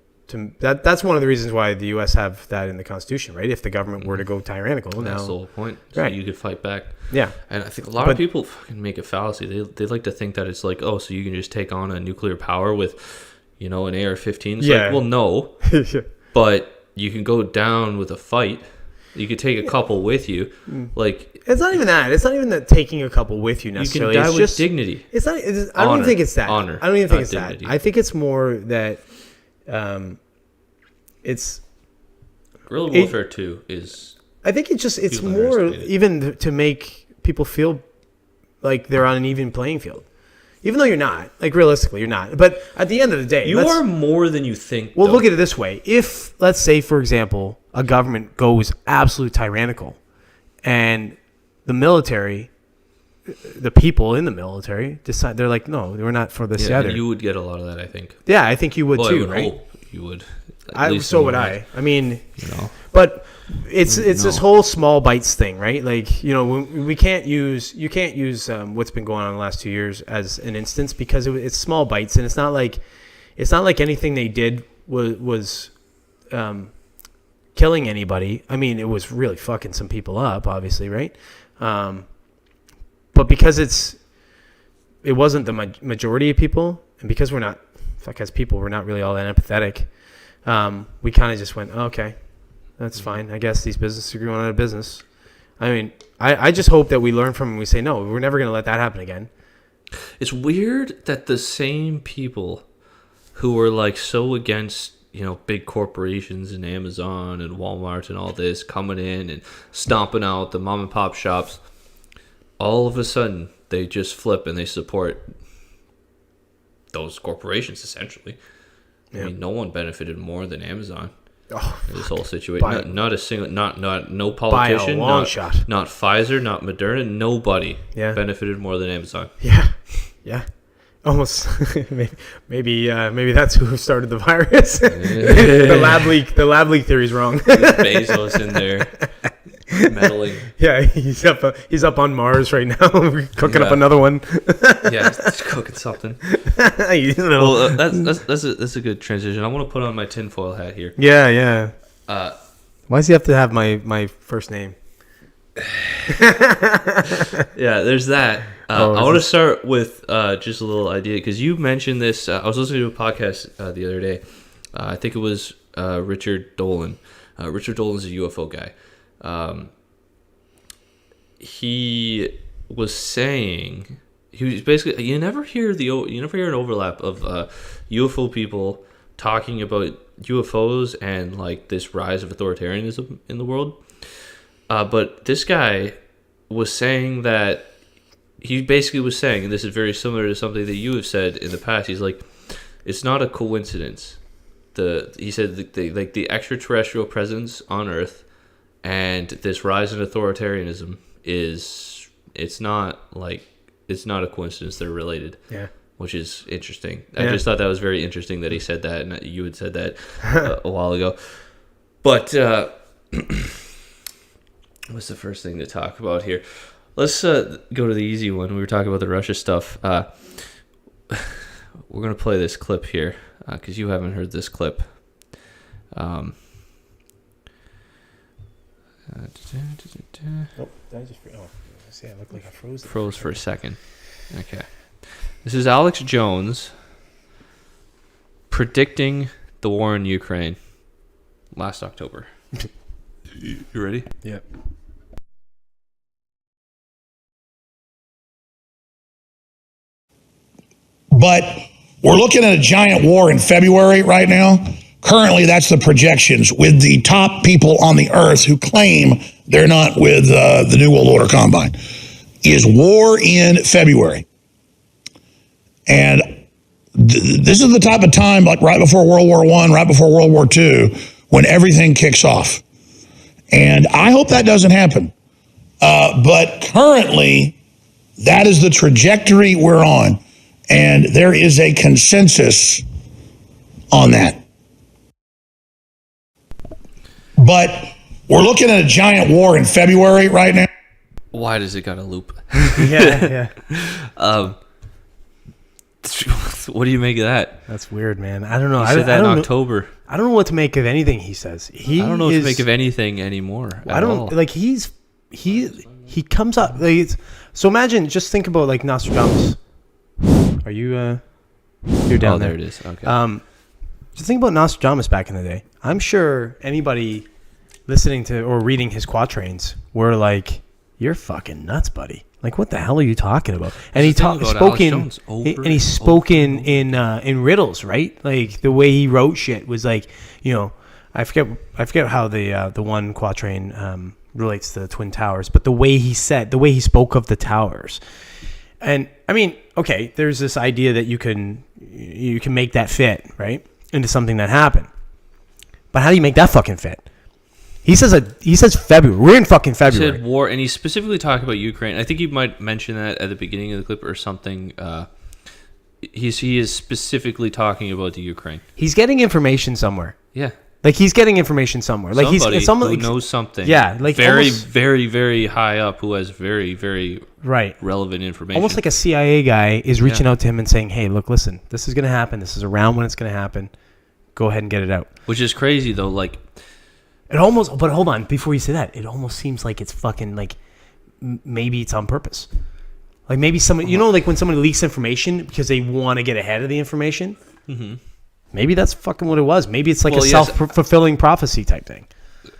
That's one of the reasons why the U.S. have that in the Constitution, right? If the government were to go tyrannical, that's the whole point. So right, you could fight back. Yeah, and I think a lot of people fucking make a fallacy. They like to think that it's like, oh, so you can just take on a nuclear power with, you know, an AR-15. It's like, well, no, but you can go down with a fight. You could take a couple with you. Like, it's not even that. It's not even that taking a couple with you necessarily. You can die with just dignity. It's not. I don't even think it's that. Honor. I don't even think it's dignity. that. I think it's more that. It's guerrilla warfare too is. I think it's more even to make people feel like they're on an even playing field, even though you're not. Like, realistically, you're not. But at the end of the day, you are more than you think. Well, look at it this way: if, let's say, for example, a government goes absolute tyrannical, and the military, the people in the military decide they're like, no, we're not for this either. You would get a lot of that, I think. Yeah, I think you would too, right? Hope you would. So would I. I mean, you know, but it's this whole small bites thing, right? Like, you know, you can't use what's been going on the last 2 years as an instance, because it's small bites, and it's not like anything they did was killing anybody. I mean, it was really fucking some people up, obviously, right? But because it's it wasn't the majority of people, and because we're not, as people, we're not really all that empathetic. We kind of just went, oh, okay, that's fine. I guess these businesses are going out of business. I mean, I just hope that we learn from it and we say, no, we're never going to let that happen again. It's weird that the same people who were like so against, big corporations and Amazon and Walmart and all this coming in and stomping out the mom and pop shops, all of a sudden they just flip and they support those corporations essentially. I mean, no one benefited more than Amazon in this whole situation. Not a single, no politician, by a long shot. Not Pfizer, not Moderna. Nobody benefited more than Amazon. Yeah. Almost. maybe that's who started the virus. The lab leak theory is wrong. Bezos in there meddling. Yeah, he's up on Mars right now. We're cooking up another one. He's cooking something. Well, that's a good transition. I want to put on my tinfoil hat here. Yeah. Why does he have to have my first name? Yeah, there's that. I want to start with just a little idea, because you mentioned this. I was listening to a podcast the other day. I think it was Richard Dolan. Richard Dolan's a UFO guy. He was saying, he was basically, you never hear an overlap of UFO people talking about UFOs and like this rise of authoritarianism in the world. But this guy was saying that, he basically was saying, and this is very similar to something that you have said in the past, he's like, it's not a coincidence. He said the extraterrestrial presence on Earth and this rise in authoritarianism it's not a coincidence. They're related. Yeah. Which is interesting. I just thought that was very interesting that he said that, and you had said that a while ago. But what's the first thing to talk about here? Let's go to the easy one. We were talking about the Russia stuff. We're going to play this clip here because you haven't heard this clip. I look like I froze. Froze for a second. Okay. This is Alex Jones predicting the war in Ukraine last October. You ready? Yeah. But we're looking at a giant war in February right now. Currently, that's the projections with the top people on the earth who claim they're not with the New World Order Combine. Is war in February. And this is the type of time, like right before World War I, right before World War II, when everything kicks off. And I hope that doesn't happen. But currently, that is the trajectory we're on. And there is a consensus on that. But we're looking at a giant war in February right now. Why does it got a loop? Yeah. What do you make of that? That's weird, man. I don't know. He said that in October. I don't know what to make of anything he says. I don't know what to make of anything anymore. Like he comes up like so. Imagine, just think about like Nostradamus. Are you you're down there? There it is. Okay. Just think about Nostradamus back in the day. I'm sure anybody listening to or reading his quatrains were like, "You're fucking nuts, buddy! Like, what the hell are you talking about?" And he spoke in riddles, right? Like the way he wrote shit was like, I forget how the one quatrain relates to the Twin Towers, but the way he spoke of the towers. And I mean, okay, there's this idea that you can make that fit, right, into something that happened. But how do you make that fucking fit? He says February. We're in fucking February. He said war, and he's specifically talking about Ukraine. I think you might mention that at the beginning of the clip or something. He is specifically talking about the Ukraine. He's getting information somewhere. Yeah. Like he's getting information somewhere. Like somebody who knows something. Yeah, like very, very, very high up who has very, very relevant information. Almost like a CIA guy is reaching out to him and saying, "Hey, look, listen, this is going to happen. This is around when it's going to happen. Go ahead and get it out." Which is crazy though. Like it almost. But hold on, before you say that, it almost seems like it's fucking like maybe it's on purpose. Like maybe somebody, you know, like when somebody leaks information because they want to get ahead of the information. Mm-hmm. Maybe that's fucking what it was. Maybe it's like a self-fulfilling prophecy type thing.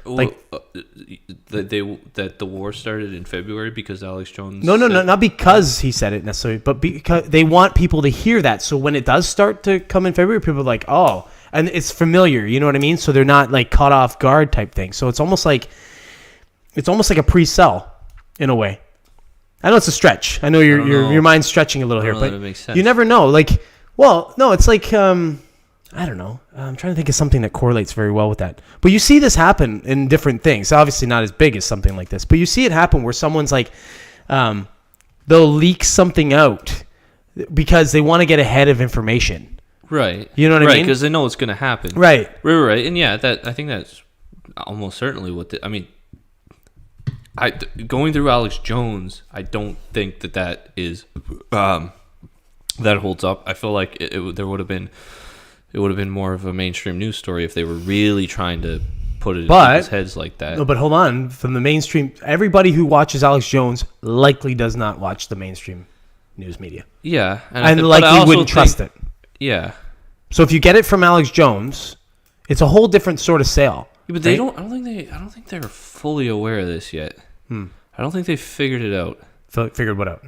Like that the war started in February because Alex Jones. No, not because he said it necessarily, but because they want people to hear that. So when it does start to come in February, people are like, oh, and it's familiar. You know what I mean? So they're not like caught off guard type thing. So it's almost like a pre-sell in a way. I know it's a stretch. I know your mind's stretching a little here, but that makes sense. You never know. Like, well, no, it's like I don't know. I'm trying to think of something that correlates very well with that. But you see this happen in different things. Obviously not as big as something like this, but you see it happen where someone's like, they'll leak something out because they want to get ahead of information. Right. You know what I mean? Right, because they know it's going to happen. Right. Right. And yeah, I think that's almost certainly what going through Alex Jones, I don't think that is that holds up. I feel like there would have been. It would have been more of a mainstream news story if they were really trying to put it in people's heads like that. No, but hold on. From the mainstream, everybody who watches Alex Jones likely does not watch the mainstream news media. Yeah. And likely wouldn't trust it. Yeah. So if you get it from Alex Jones, it's a whole different sort of sale. Yeah, but they don't. I don't think they're fully aware of this yet. I don't think they figured it out. Figured what out?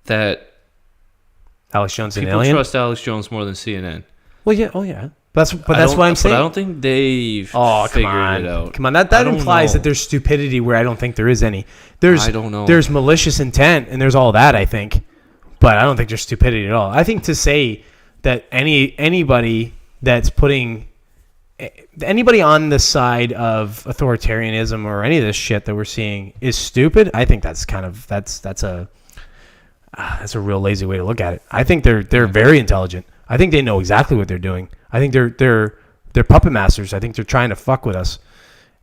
That Alex Jones is an people alien? trust Alex Jones more than CNN. Well, yeah. Oh, yeah. That's what I'm saying. But I don't think they've figured it out. Come on. That implies that there's stupidity where I don't think there is any. I don't know. There's malicious intent and there's all that, I think. But I don't think there's stupidity at all. I think to say that anybody that's putting anybody on the side of authoritarianism or any of this shit that we're seeing is stupid, I think that's kind of that's a real lazy way to look at it. I think they're very intelligent. I think they know exactly what they're doing. I think they're puppet masters. I think they're trying to fuck with us.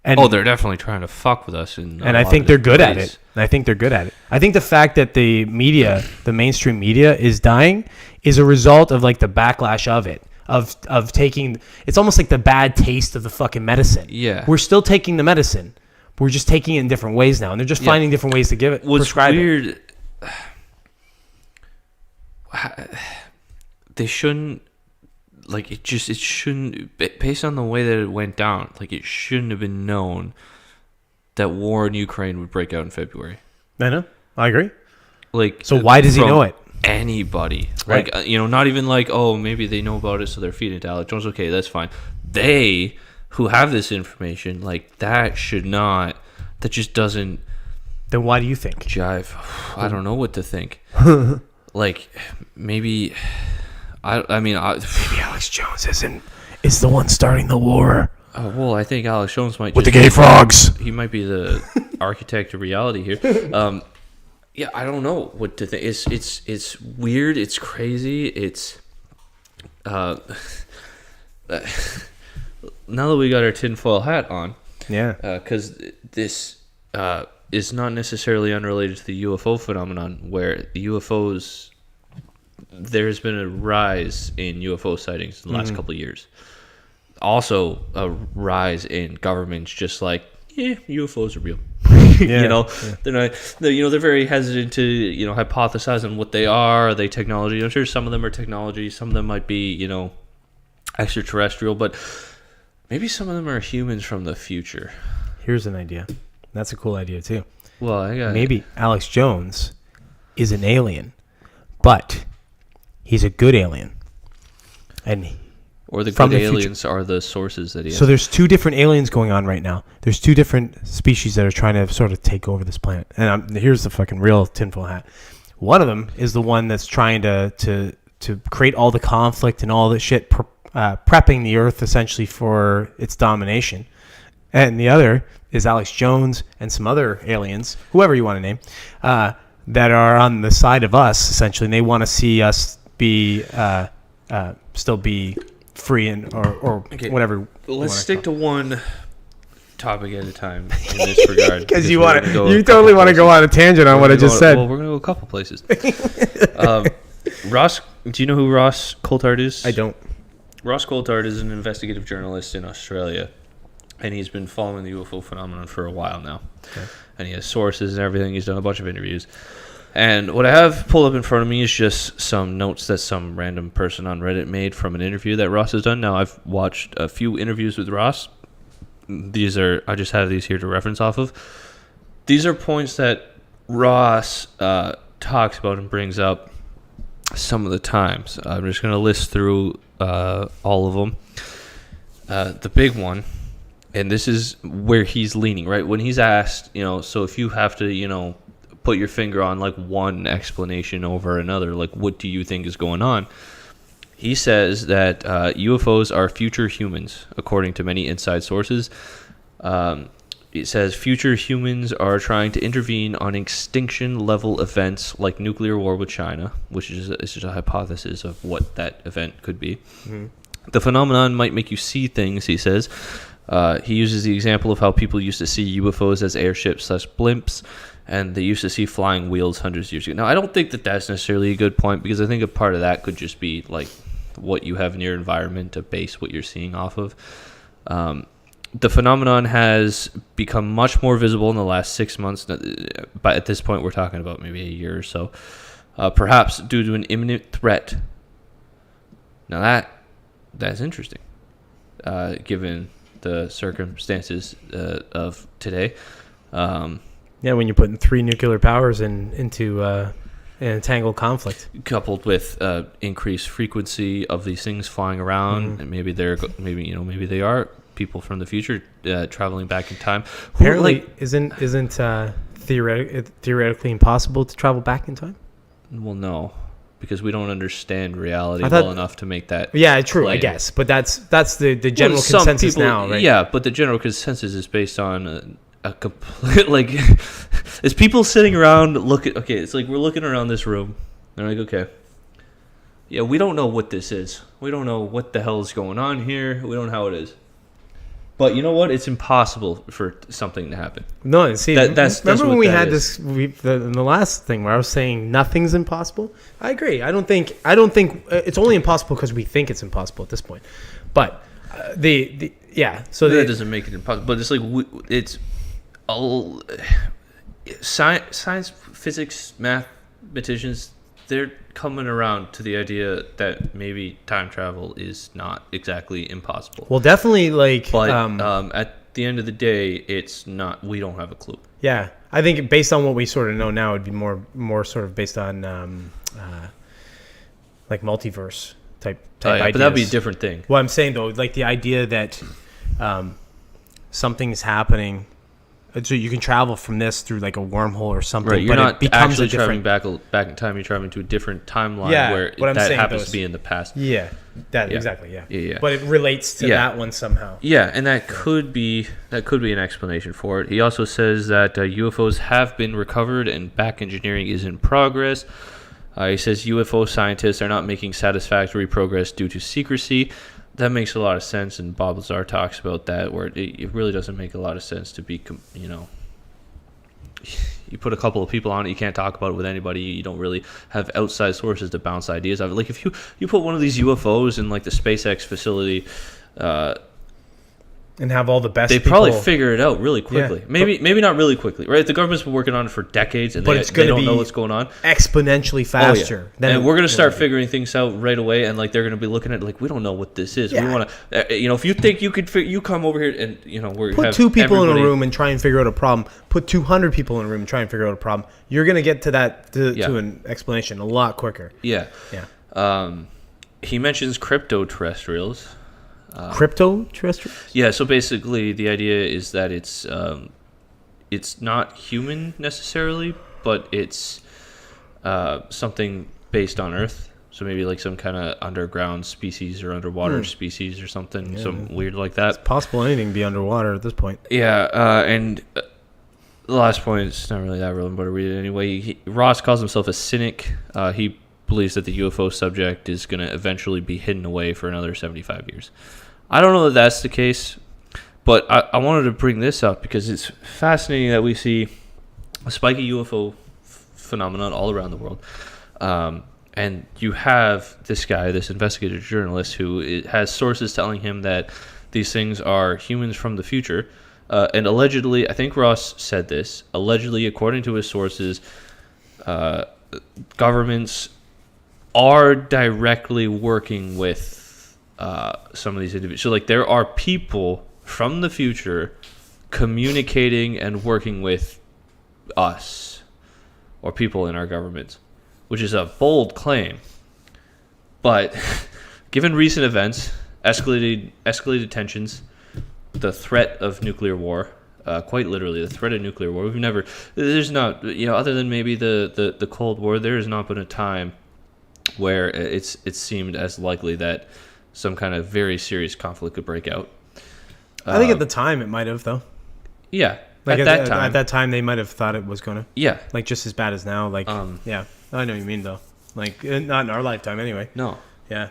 And, they're definitely trying to fuck with us. And I think they're good at it. I think the fact that the media, the mainstream media, is dying is a result of like the backlash of it. Of taking, it's almost like the bad taste of the fucking medicine. Yeah. We're still taking the medicine. But we're just taking it in different ways now. And they're just finding different ways to give it. What's prescribe weird, it. They shouldn't, like, it shouldn't, based on the way that it went down, like, it shouldn't have been known that war in Ukraine would break out in February. I know. I agree. Like, so why does he know it? Anybody. Right. Like, not even like, oh, maybe they know about it, so they're feeding it to Alex Jones. Okay, that's fine. They, who have this information, like, that just doesn't. Then why do you think? Jive. I don't know what to think. Like, maybe. Maybe Alex Jones is the one starting the war. Oh, well, I think Alex Jones might with the gay frogs. He might be the architect of reality here. Yeah, I don't know what to think. It's weird. It's crazy. It's now that we got our tinfoil hat on, yeah, because this is not necessarily unrelated to the UFO phenomenon, where the UFOs. There's been a rise in UFO sightings in the last couple of years. Also, a rise in governments just like, UFOs are real. They're very hesitant to, hypothesize on what they are. Are they technology? I'm sure some of them are technology. Some of them might be, extraterrestrial. But maybe some of them are humans from the future. Here's an idea. That's a cool idea, too. Well, maybe Alex Jones is an alien, but he's a good alien. Or the good aliens are the sources that he has. So there's two different aliens going on right now. There's two different species that are trying to sort of take over this planet. And here's the fucking real tinfoil hat. One of them is the one that's trying to create all the conflict and all the shit, prepping the Earth essentially for its domination. And the other is Alex Jones and some other aliens, whoever you want to name, that are on the side of us essentially. And they want to see us be still be free and or whatever. Let's stick to one topic at a time in this regard. Because you totally want to go on a tangent on what I just said. Well, we're going to go a couple places. Ross, do you know who Ross Coulthard is? I don't. Ross Coulthard is an investigative journalist in Australia, and he's been following the UFO phenomenon for a while now. Okay. And he has sources and everything. He's done a bunch of interviews. And what I have pulled up in front of me is just some notes that some random person on Reddit made from an interview that Ross has done. Now, I've watched a few interviews with Ross. I just have these here to reference off of. These are points that Ross talks about and brings up some of the times. I'm just going to list through all of them. The big one, and this is where he's leaning, right? When he's asked, so if you have to, put your finger on like one explanation over another, like what do you think is going on? He says that UFOs are future humans, according to many inside sources. It says future humans are trying to intervene on extinction-level events like nuclear war with China, which is just a hypothesis of what that event could be. Mm-hmm. The phenomenon might make you see things, he says. He uses the example of how people used to see UFOs as airships/blimps, and they used to see flying wheels hundreds of years ago. Now, I don't think that that's necessarily a good point, because I think a part of that could just be like what you have in your environment to base what you're seeing off of. The phenomenon has become much more visible in the last 6 months, but at this point we're talking about maybe a year or so, perhaps due to an imminent threat. Now that's interesting, given the circumstances of today. When you're putting 3 nuclear powers into an entangled conflict, coupled with increased frequency of these things flying around, and maybe they are people from the future traveling back in time. Apparently, isn't theoretically impossible to travel back in time? Well, no, because we don't understand reality well enough to make that. Yeah, true, claim. I guess, but that's the general consensus now, right? Yeah, but the general consensus is based on a complete it's people sitting around looking. Okay, it's like we're looking around this room. They're like, okay, yeah, we don't know what this is. We don't know what the hell is going on here. We don't know how it is. But you know what? It's impossible for something to happen. No, see, remember when we had this in the last thing where I was saying nothing's impossible? I agree. I don't think it's only impossible because we think it's impossible at this point. But so that doesn't make it impossible. But it's like it's all science, physics, mathematicians. They're coming around to the idea that maybe time travel is not exactly impossible. Well, definitely, but at the end of the day, it's not. We don't have a clue. Yeah, I think based on what we sort of know now, it'd be more sort of based on like multiverse type ideas. But that'd be a different thing. Well, I'm saying though, like the idea that something's happening. So you can travel from this through like a wormhole or something. Right, you're not actually traveling back in time. You're traveling to a different timeline where that happens to be in the past. Yeah, exactly. Yeah. But it relates to that one somehow. Yeah, and that could be an explanation for it. He also says that UFOs have been recovered and back engineering is in progress. He says UFO scientists are not making satisfactory progress due to secrecy. That makes a lot of sense, and Bob Lazar talks about that, where it really doesn't make a lot of sense to be, you put a couple of people on it, you can't talk about it with anybody, you don't really have outside sources to bounce ideas off. Like if you put one of these UFOs in like the SpaceX facility, and have all the best they probably figure it out really quickly. Yeah, maybe not really quickly, right? The government's been working on it for decades, and they don't know what's going on. Exponentially faster. And we're going to start figuring things out right away, and like they're going to be looking at it like, we don't know what this is. Yeah. We want to, if you think you could, you come over here and we're put 2 people in a room and try and figure out a problem. Put 200 people in a room and try and figure out a problem. You're going to get to that to an explanation a lot quicker. Yeah. He mentions crypto-terrestrials. Crypto-terrestrials? Yeah, so basically the idea is that it's not human necessarily, but it's something based on Earth. So maybe like some kind of underground species or underwater species or something, something weird like that. It's possible anything be underwater at this point. Yeah, and the last point is not really that relevant, but I read it anyway. Ross calls himself a cynic. He believes that the UFO subject is going to eventually be hidden away for another 75 years. I don't know that that's the case, but I wanted to bring this up because it's fascinating that we see a spiky UFO phenomenon all around the world. And you have this guy, this investigative journalist, who has sources telling him that these things are humans from the future. And allegedly, I think Ross said this, allegedly, according to his sources, governments are directly working with some of these individuals. So, like, there are people from the future communicating and working with us or people in our government, which is a bold claim. But given recent events, escalated tensions, the threat of nuclear war, quite literally the threat of nuclear war, there's not, other than maybe the Cold War, there has not been a time where it seemed as likely that some kind of very serious conflict could break out. I think at the time it might have, though. Yeah. Like at that time, they might have thought it was going to. Yeah. Like, just as bad as now. Like, yeah. I know what you mean, though. Like, not in our lifetime, anyway. No. Yeah.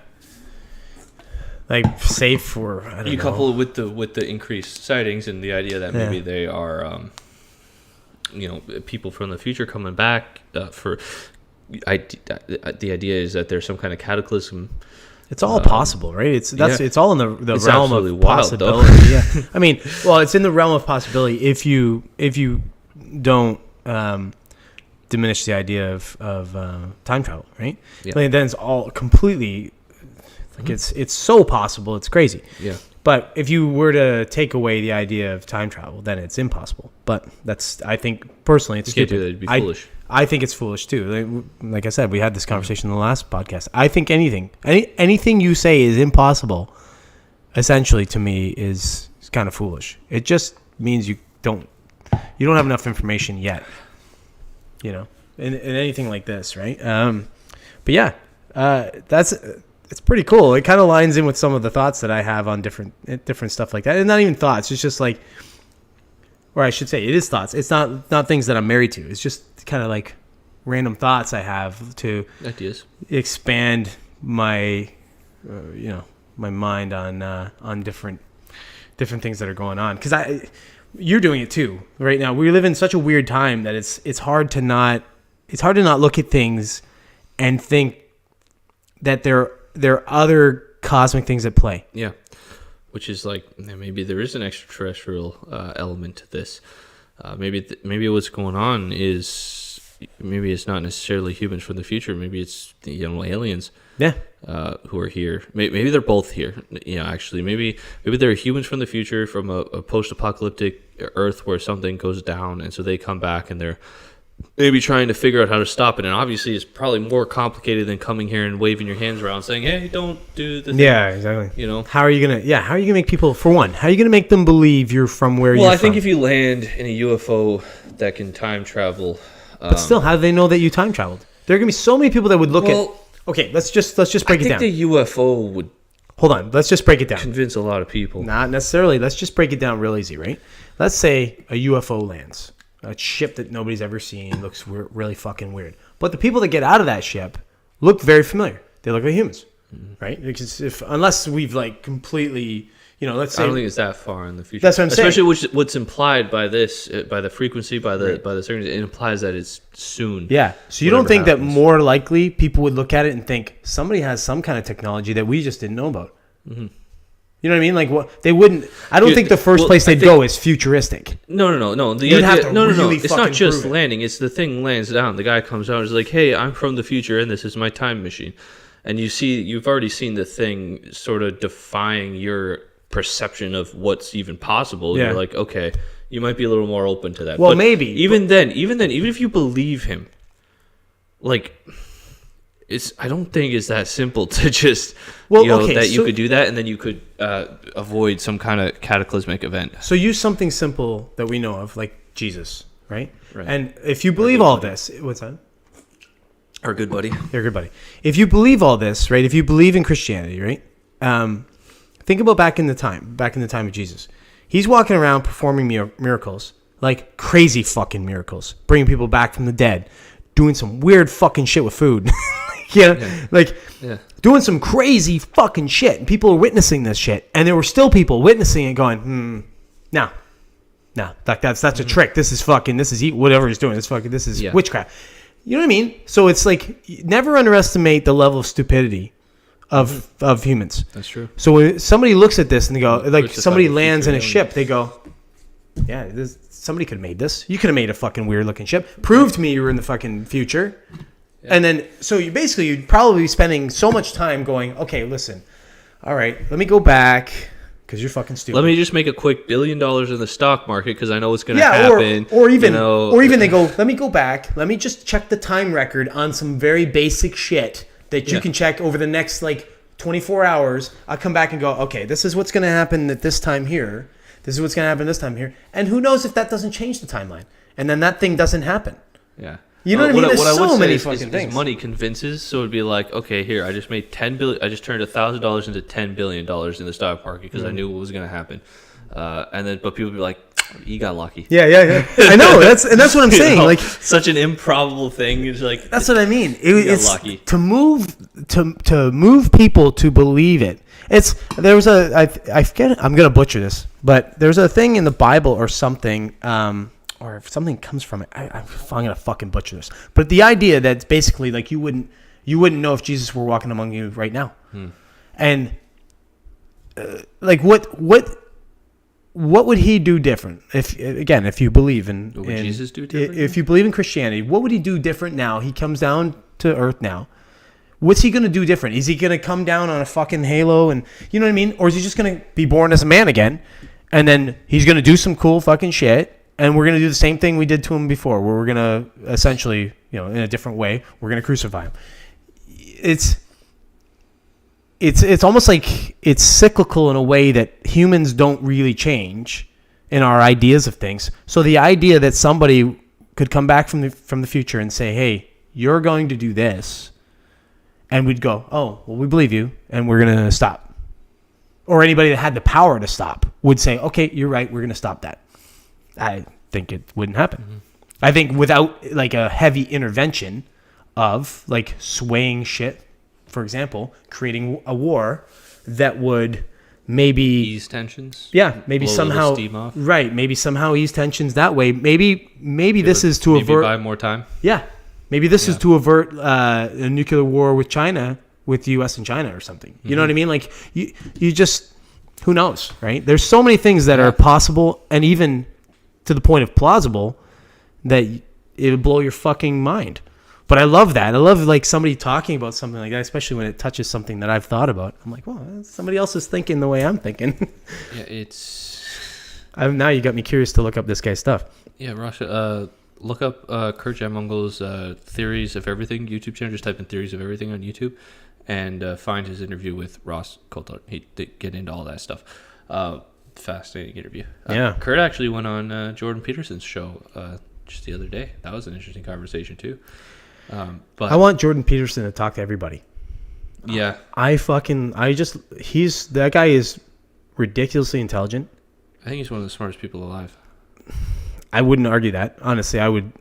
Like, safe for, I don't know. You couple it with the increased sightings and the idea that maybe they are, people from the future coming back for... the idea is that there's some kind of cataclysm. It's all possible, right? It's all in the realm of possibility. Wild, yeah, I mean, well, it's in the realm of possibility if you don't diminish the idea of time travel, right? Yeah. Like, then it's all completely like it's so possible, it's crazy. Yeah. But if you were to take away the idea of time travel, then it's impossible. But I think personally, it's stupid. It'd be foolish. I think it's foolish too. Like I said, we had this conversation in the last podcast. I think anything you say is impossible, essentially, to me, is kind of foolish. It just means you don't have enough information yet, in anything like this, right? But yeah, it's pretty cool. It kind of lines in with some of the thoughts that I have on different stuff like that. And not even thoughts. It's just like, or I should say, it is thoughts. It's not things that I'm married to. It's just kind of like random thoughts I have to ideas expand my, my mind on different things that are going on. Because you're doing it too right now. We live in such a weird time that it's hard to not look at things and think that there are other cosmic things at play. Yeah. Which is like, maybe there is an extraterrestrial element to this. Maybe what's going on is, maybe it's not necessarily humans from the future. Maybe it's aliens. Yeah. Who are here. Maybe they're both here. Actually, maybe they're humans from the future, from a post-apocalyptic Earth where something goes down, and so they come back and they're maybe trying to figure out how to stop it. And obviously, it's probably more complicated than coming here and waving your hands around saying, "Hey, don't do the thing." Yeah, exactly. How are you gonna make people, for one, how are you gonna make them believe you're from where you're from? Well, I think if you land in a UFO that can time travel, but still, how do they know that you time traveled? There are gonna be so many people that would look at. Okay, let's just break it down. I think the UFO would. Hold on, let's just break it down. Convince a lot of people. Not necessarily. Let's just break it down real easy, right? Let's say a UFO lands. A ship that nobody's ever seen, looks really fucking weird. But the people that get out of that ship look very familiar. They look like humans, right? Because unless we've like completely, let's say, I don't think it's that far in the future. That's what I'm saying. Especially what's implied by this, by the frequency, by the certainty, it implies that it's soon. Yeah. So you don't think that more likely people would look at it and think somebody has some kind of technology that we just didn't know about? Mm-hmm. You know what I mean? Like, what they wouldn't. I don't think the first place they'd go is futuristic. No. You'd have to really It's not just landing. It's the thing lands down. The guy comes out and is like, "Hey, I'm from the future, and this is my time machine." And you've already seen the thing sort of defying your perception of what's even possible. Yeah. You're like, okay, you might be a little more open to that. Well, but maybe. Even then, even if you believe him, like. I don't think it's that simple to just, you could do that and then you could avoid some kind of cataclysmic event. So use something simple that we know of, like Jesus, right? And if you believe all this, what's that? Our good buddy. Your good buddy. If you believe all this, right? If you believe in Christianity, right? Think about back in the time of Jesus. He's walking around performing miracles, like crazy fucking miracles, bringing people back from the dead, doing some weird fucking shit with food. Doing some crazy fucking shit, and people are witnessing this shit, and there were still people witnessing it, going, no, that's a trick. This is whatever he's doing. This is witchcraft. You know what I mean? So it's like, never underestimate the level of stupidity of humans. That's true. So when somebody looks at this and they go, like somebody lands in a ship, they go, yeah, somebody could have made this. You could have made a fucking weird looking ship. Prove to me you were in the fucking future. Yeah. And then, so you'd probably be spending so much time going, okay, listen, all right, let me go back because you're fucking stupid. Let me just make a quick $1 billion in the stock market because I know what's going to happen. Or even they go, let me go back. Let me just check the time record on some very basic shit that you can check over the next like 24 hours. I'll come back and go, okay, this is what's going to happen at this time here. This is what's going to happen this time here. And who knows if that doesn't change the timeline. And then that thing doesn't happen. Yeah. You know what I mean? There's so many fucking is things. Money convinces, so it'd be like, okay, here, I just made $10 billion. I just turned $1,000 into $10 billion in the stock market because I knew what was going to happen. But people would be like, you got lucky. Yeah. I know. That's what I'm saying. Like such an improbable thing. It's like that's what I mean. It's lucky to move people to believe it. I forget. I'm gonna butcher this, but there's a thing in the Bible or something. Or if something comes from it, I'm gonna fucking butcher this. But the idea that's basically like you wouldn't know if Jesus were walking among you right now, and like what would he do different if you believe in what would Jesus do different? If you believe in Christianity, what would he do different now? He comes down to earth now. What's he gonna do different? Is he gonna come down on a fucking halo and you know what I mean, or is he just gonna be born as a man again, and then he's gonna do some cool fucking shit? And we're going to do the same thing we did to him before, where we're going to essentially, in a different way, we're going to crucify him. It's almost like it's cyclical in a way that humans don't really change in our ideas of things. So the idea that somebody could come back from the future and say, hey, you're going to do this, and we'd go, oh, well, we believe you, and we're going to stop. Or anybody that had the power to stop would say, okay, you're right, we're going to stop that. I think it wouldn't happen. Mm-hmm. I think without like a heavy intervention of like swaying shit, for example, creating a war that would maybe ease tensions. Yeah, maybe somehow steam off. Right, maybe somehow ease tensions that way. Maybe this is to avert. Maybe buy more time. Yeah, maybe this is to avert a nuclear war with China, with the U.S. and China or something. You know what I mean? Like you just who knows, right? There's so many things that are possible, and even to the point of plausible, that it would blow your fucking mind. But I love that. I love like somebody talking about something like that, especially when it touches something that I've thought about. I'm like, well, somebody else is thinking the way I'm thinking. Yeah, now you got me curious to look up this guy's stuff. Yeah, Russia. Look up Kurt Jamungel's Theories of Everything YouTube channel. Just type in Theories of Everything on YouTube and find his interview with Ross Coulthard. He did get into all that stuff. Fascinating interview. Yeah. Kurt actually went on Jordan Peterson's show just the other day. That was an interesting conversation too. But I want Jordan Peterson to talk to everybody. Yeah. That guy is ridiculously intelligent. I think he's one of the smartest people alive. I wouldn't argue that. Honestly, I would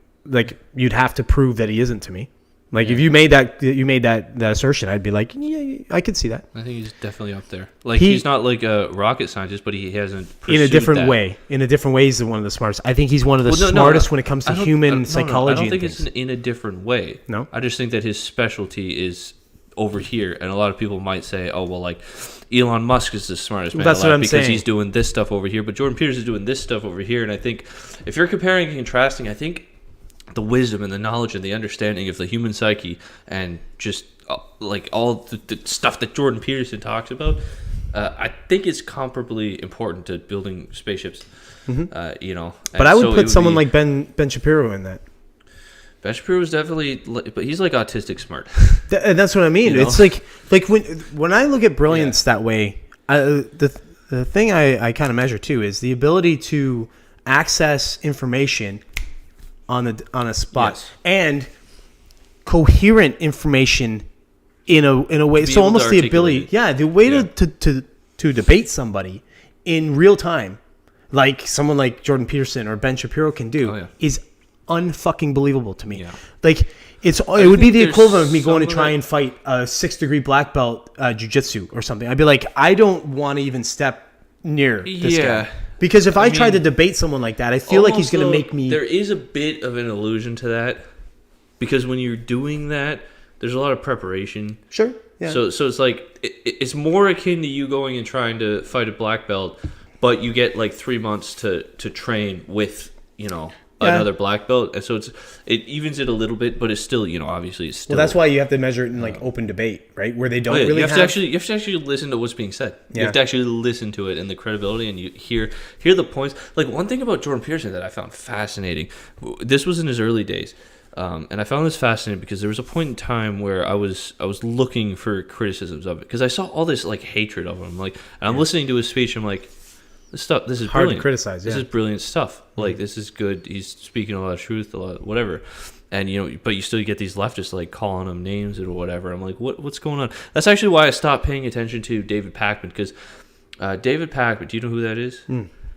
you'd have to prove that he isn't to me. Like if you made that assertion, I'd be like, yeah, I could see that. I think he's definitely up there. Like he's not like a rocket scientist, but he hasn't pursued in a different that. way. In a different way, he's one of the smartest. I think he's one of the smartest when it comes to human psychology. I don't think it's in a different way. No, I just think that his specialty is over here, and a lot of people might say, "Oh, well, like Elon Musk is the smartest man That's alive what I'm because saying. he's doing this stuff over here, but Jordan Peterson is doing this stuff over here." And I think if you're comparing and contrasting, I think the wisdom and the knowledge and the understanding of the human psyche and just like all the stuff that Jordan Peterson talks about, I think it's comparably important to building spaceships. Mm-hmm. But I would put someone like Ben Shapiro in that. Ben Shapiro is definitely, but he's like autistic smart. That's what I mean. It's like when I look at brilliance that way, the thing I kind of measure too is the ability to access information on a spot and coherent information in a way. So almost the ability, the way to debate somebody in real time, like someone like Jordan Peterson or Ben Shapiro can do, is unfucking believable to me. Like it would be the equivalent of me going to try and fight a 6-degree black belt jiu-jitsu or something. I'd be like, I don't want to even step near this guy. Because if I try to debate someone like that, I feel like he's going to make me... There is a bit of an illusion to that. Because when you're doing that, there's a lot of preparation. Sure. Yeah. So it's like... It's more akin to you going and trying to fight a black belt, but you get like 3 months to train with another black belt, and so it evens it a little bit, but it's still, obviously it's still. Well, that's why you have to measure it in like open debate, right? Where they don't really you have to actually listen to what's being said. You have to actually listen to it and the credibility, and you hear the points. Like, one thing about Jordan Peterson that I found fascinating. This was in his early days. And I found this fascinating because there was a point in time where I was looking for criticisms of it, because I saw all this like hatred of him. Like, and I'm listening to his speech. I'm like, this is hard brilliant. to criticize. This is brilliant stuff. Like, this is good. He's speaking a lot of truth, a lot, whatever. And but you still get these leftists like calling him names or whatever. I'm like, what's going on? That's actually why I stopped paying attention to David Pakman, because David Pakman, do you know who that is?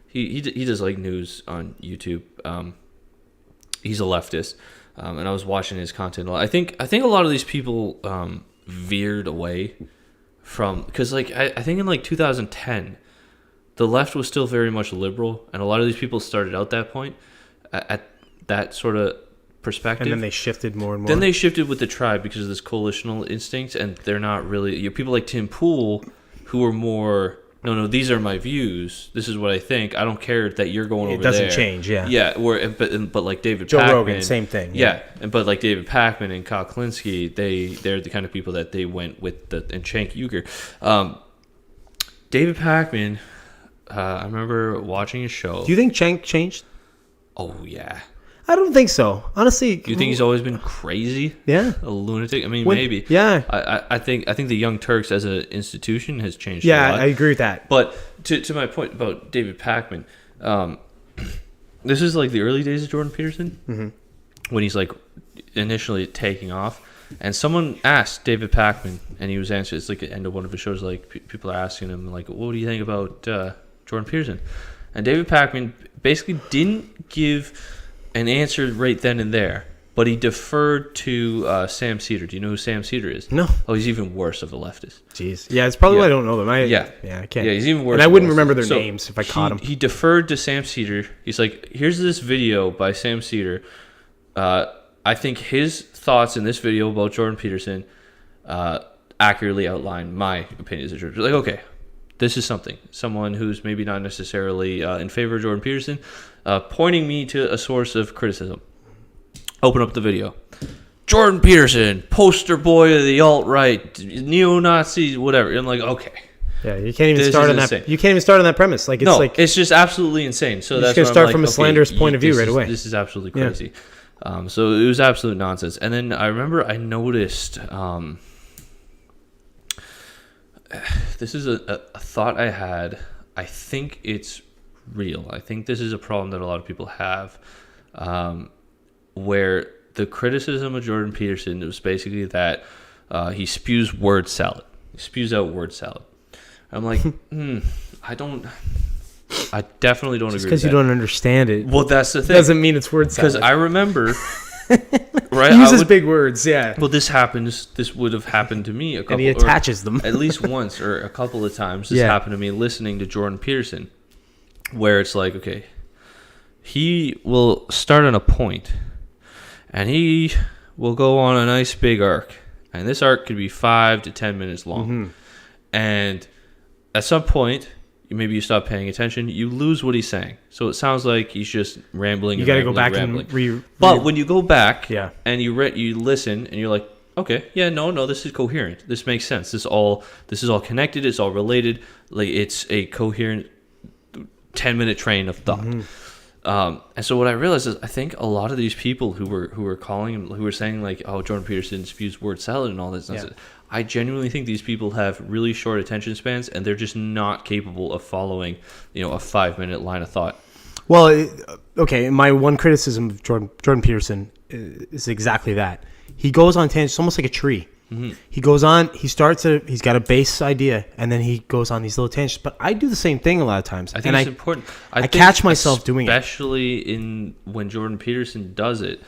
He does like news on YouTube. He's a leftist. And I was watching his content a lot. I think a lot of these people veered away from, because like I think in like 2010, the left was still very much liberal, and a lot of these people started out that point at that sort of perspective. And then they shifted more and more. Then they shifted with the tribe because of this coalitional instinct, and they're not really people like Tim Pool, who are more. No, these are my views. This is what I think. I don't care that you're going over there. It doesn't change, yeah. Yeah, but like David Joe Pakman, Rogan, same thing. Yeah, but like David Pakman and Kyle Klinsky, they're the kind of people that they went with, and Cenk Uygur. David Pakman, I remember watching his show. Do you think Cenk changed? Oh, yeah. I don't think so. Honestly. Do you think he's always been crazy? Yeah. A lunatic? I mean, maybe. Yeah. I think the Young Turks as an institution has changed a lot. I agree with that. But to my point about David Pakman, this is like the early days of Jordan Peterson, when he's like initially taking off. And someone asked David Pakman, and he was answering. It's like at the end of one of his shows, like people are asking him, like, what do you think about Jordan Peterson? And David Pakman basically didn't give an answer right then and there, but he deferred to Sam Cedar. Do you know who Sam Cedar is? No. Oh, he's even worse of a leftist. Jeez. Yeah, it's probably why I don't know them. I can't. Yeah, he's even worse. And I wouldn't remember their names if I caught them. He deferred to Sam Cedar. He's like, here's this video by Sam Cedar. I think his thoughts in this video about Jordan Peterson accurately outline my opinions of Jordan. Like, okay, this is someone who's maybe not necessarily in favor of Jordan Peterson, pointing me to a source of criticism. Open up the video. Jordan Peterson, poster boy of the alt-right, neo-Nazis, whatever. I'm like, okay. Yeah, you can't even start on that. You can't even start on that premise. Like, it's just absolutely insane. So that's going to start from a slanderous point of view right away. This is absolutely crazy. Yeah. So it was absolute nonsense. And then I remember I noticed. This is a thought I had. I think it's real. I think this is a problem that a lot of people have, where the criticism of Jordan Peterson was basically that he spews word salad. He spews out word salad. I'm like, I definitely don't agree with that. Because you don't understand it. Well, that's the thing. Doesn't mean it's word salad. Because I remember... Right, he uses big words, yeah. Well, this would have happened to me a couple. And he attaches them at least once or a couple of times. This happened to me listening to Jordan Peterson, where it's like, okay, he will start on a point, and he will go on a nice big arc, and this arc could be 5 to 10 minutes long, and at some point, maybe you stop paying attention, you lose what he's saying. So it sounds like he's just rambling. You got to go back and But when you go back and you listen and you're like, okay, no, this is coherent. This makes sense. This is all connected. It's all related. Like, it's a coherent 10-minute train of thought. And so what I realized is I think a lot of these people who were calling him, who were saying like, oh, Jordan Peterson spews word salad and all this nonsense. I genuinely think these people have really short attention spans, and they're just not capable of following, a 5-minute line of thought. Well, okay, my one criticism of Jordan Peterson is exactly that. He goes on tangents, almost like a tree. He goes on, he's got a base idea, and then he goes on these little tangents. But I do the same thing a lot of times. I think it's important. I catch myself doing it. Especially when Jordan Peterson does it.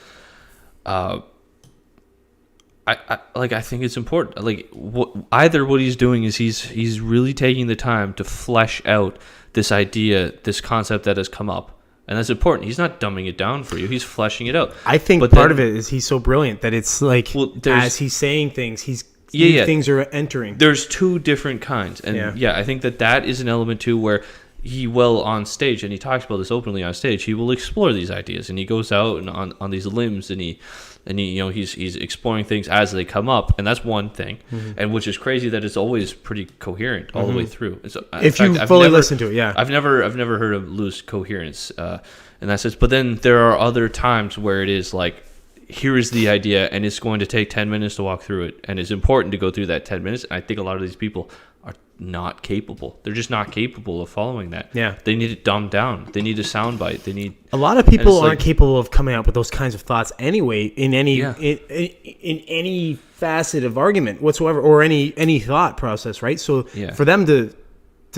I think it's important. Like, what he's doing is he's really taking the time to flesh out this idea, this concept that has come up, and that's important. He's not dumbing it down for you. He's fleshing it out. I think part of it is he's so brilliant that it's like, as he's saying things, things are entering. There's two different kinds, and I think that is an element too, where he will on stage, and he talks about this openly on stage. He will explore these ideas, and he goes out and on these limbs, and he he's exploring things as they come up, and that's one thing, and which is crazy that it's always pretty coherent all the way through. If you fully listen to it, yeah. I've never heard him lose coherence in that sense. But then there are other times where it is like, here is the idea, and it's going to take 10 minutes to walk through it, and it's important to go through that 10 minutes. And I think a lot of these people are not capable. They're just not capable of following that. Yeah. They need it dumbed down. They need a soundbite. They need... A lot of people aren't capable of coming up with those kinds of thoughts anyway in any in any facet of argument whatsoever, or any thought process, right? So for them to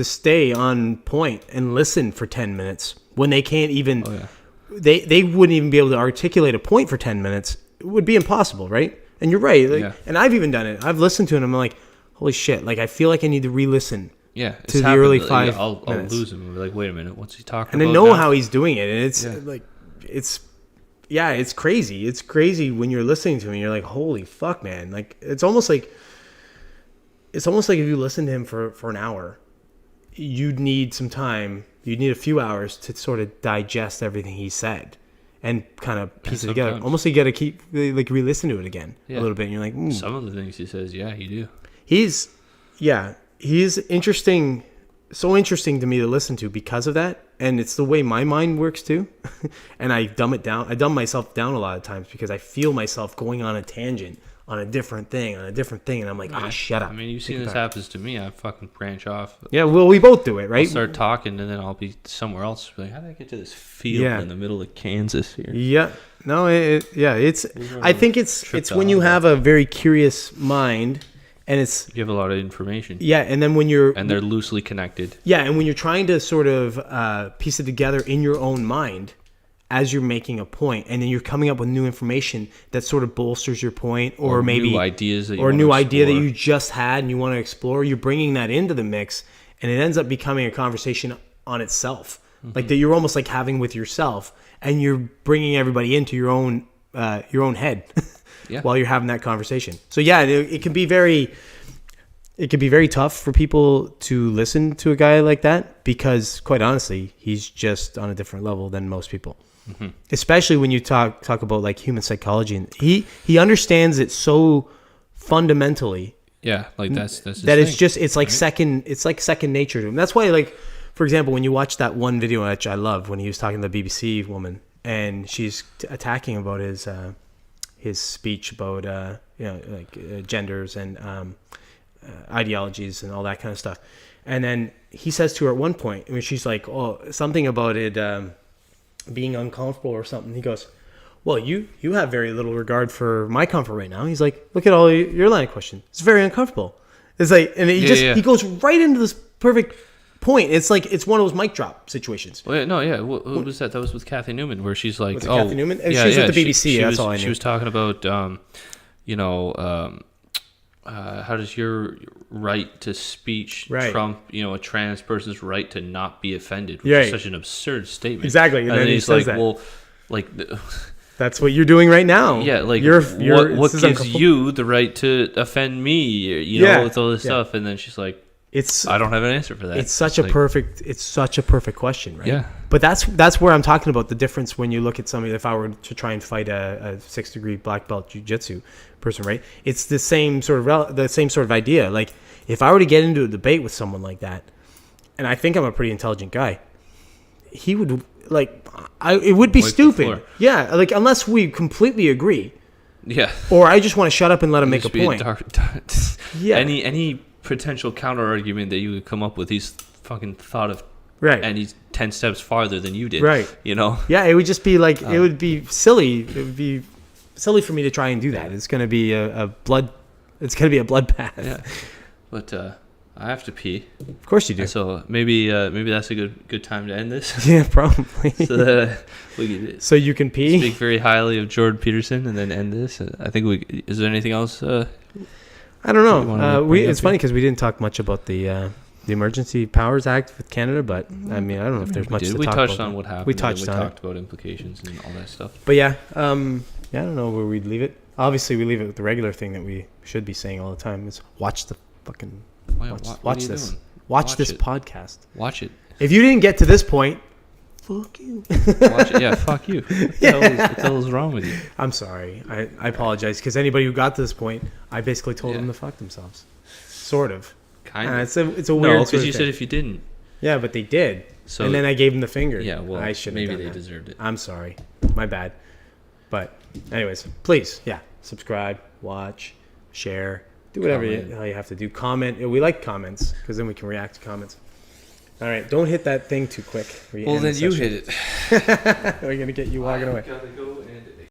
stay on point and listen for 10 minutes when they can't even... They wouldn't even be able to articulate a point for 10 minutes. It would be impossible, right? And you're right. And I've even done it. I've listened to it and I'm like, holy shit, like I feel like I need to re-listen to the early 5 I'll minutes. lose him. I'll be like, wait a minute, what's he talking and about? And I know now? how he's doing it. And it's it's crazy. It's crazy when you're listening to him and you're like, holy fuck, man. Like it's almost like if you listen to him for an hour, you'd need some time. You'd need a few hours to sort of digest everything he said and kind of piece it together. Almost you got to keep re-listen to it again a little bit. And you're like, some of the things he says, you do. He's interesting, so interesting to me to listen to because of that. And it's the way my mind works too. And I dumb myself down a lot of times because I feel myself going on a tangent on a different thing. And I'm like, shut up. I mean, you've seen this happens to me. I fucking branch off. Yeah, well, we both do it, right? I'll start talking and then I'll be somewhere else. Like, how did I get to this field in the middle of Kansas here? Yeah. No, I think it's when you have a very curious mind and you have a lot of information. Yeah, and then and they're loosely connected. Yeah, and when you're trying to sort of piece it together in your own mind as you're making a point, and then you're coming up with new information that sort of bolsters your point, or maybe new ideas that idea that you just had and you want to explore. You're bringing that into the mix, and it ends up becoming a conversation on itself, like that you're almost like having with yourself, and you're bringing everybody into your own head while you're having that conversation. So it can be very tough for people to listen to a guy like that because, quite honestly, he's just on a different level than most people. Mm-hmm. Especially when you talk about like human psychology, and he understands it so fundamentally. Yeah, like that's that it's like second nature to him. That's why, like, for example, when you watch that one video which I loved when he was talking to the BBC woman and she's attacking about his speech about genders and ideologies and all that kind of stuff, and then he says to her at one point, I mean, she's like, oh, something about it being uncomfortable or something. He goes, well, you have very little regard for my comfort right now. He's like, look at all your line of question. It's very uncomfortable. It's like, and he goes right into this perfect point. It's like it's one of those mic drop situations. Well, what was that? That was with Kathy Newman, where she's like, Kathy Newman? She was at the BBC. That's all I knew. She was talking about, how does your right to speech trump, a trans person's right to not be offended, which is such an absurd statement. Exactly. And then he's like, well, like... That's what you're doing right now. Yeah, like what gives you the right to offend me? With all this stuff. And then she's like, I don't have an answer for that. It's such a perfect question, right? Yeah. But that's where I'm talking about the difference when you look at somebody. If I were to try and fight a 6-degree black belt jiu-jitsu person, right? It's the same sort of idea. Like if I were to get into a debate with someone like that, and I think I'm a pretty intelligent guy, he would it would be stupid. Yeah, like unless we completely agree. Yeah. Or I just want to shut up and let him make a point. Any potential counter argument that you would come up with, he's fucking thought of. Right. And he's 10 steps farther than you did. Right. Yeah, it would just be like it would be silly. It would be silly for me to try and do that. It's going to be a bloodbath. Yeah. But I have to pee. Of course you do. So maybe that's a good time to end this. Yeah, probably. So that so you can pee. Speak very highly of Jordan Peterson and then end this. I think is there anything else? I don't know. It's funny because we didn't talk much about the Emergency Powers Act with Canada, but I mean I don't know if there's much to talk about. We touched on what happened. We talked about implications and all that stuff. But I don't know where we'd leave it. Obviously, we leave it with the regular thing that we should be saying all the time: is watch the fucking watch this. Watch this podcast. Watch it. If you didn't get to this point, fuck you. Watch it. Yeah, fuck you. What the hell is wrong with you? I'm sorry. I apologize because anybody who got to this point, I basically told them to fuck themselves. Sort of. Kind of. It's a weird. No, because you said if you didn't. Yeah, but they did. So, and then I gave them the finger. Yeah, well, I shouldn't maybe have they done that. deserved it. I'm sorry. My bad. But anyways, please, subscribe, watch, share, do whatever the hell you have to do. Comment. We like comments because then we can react to comments. All right, don't hit that thing too quick. Well, then you hit it. We're going to get you walking away. Gotta go.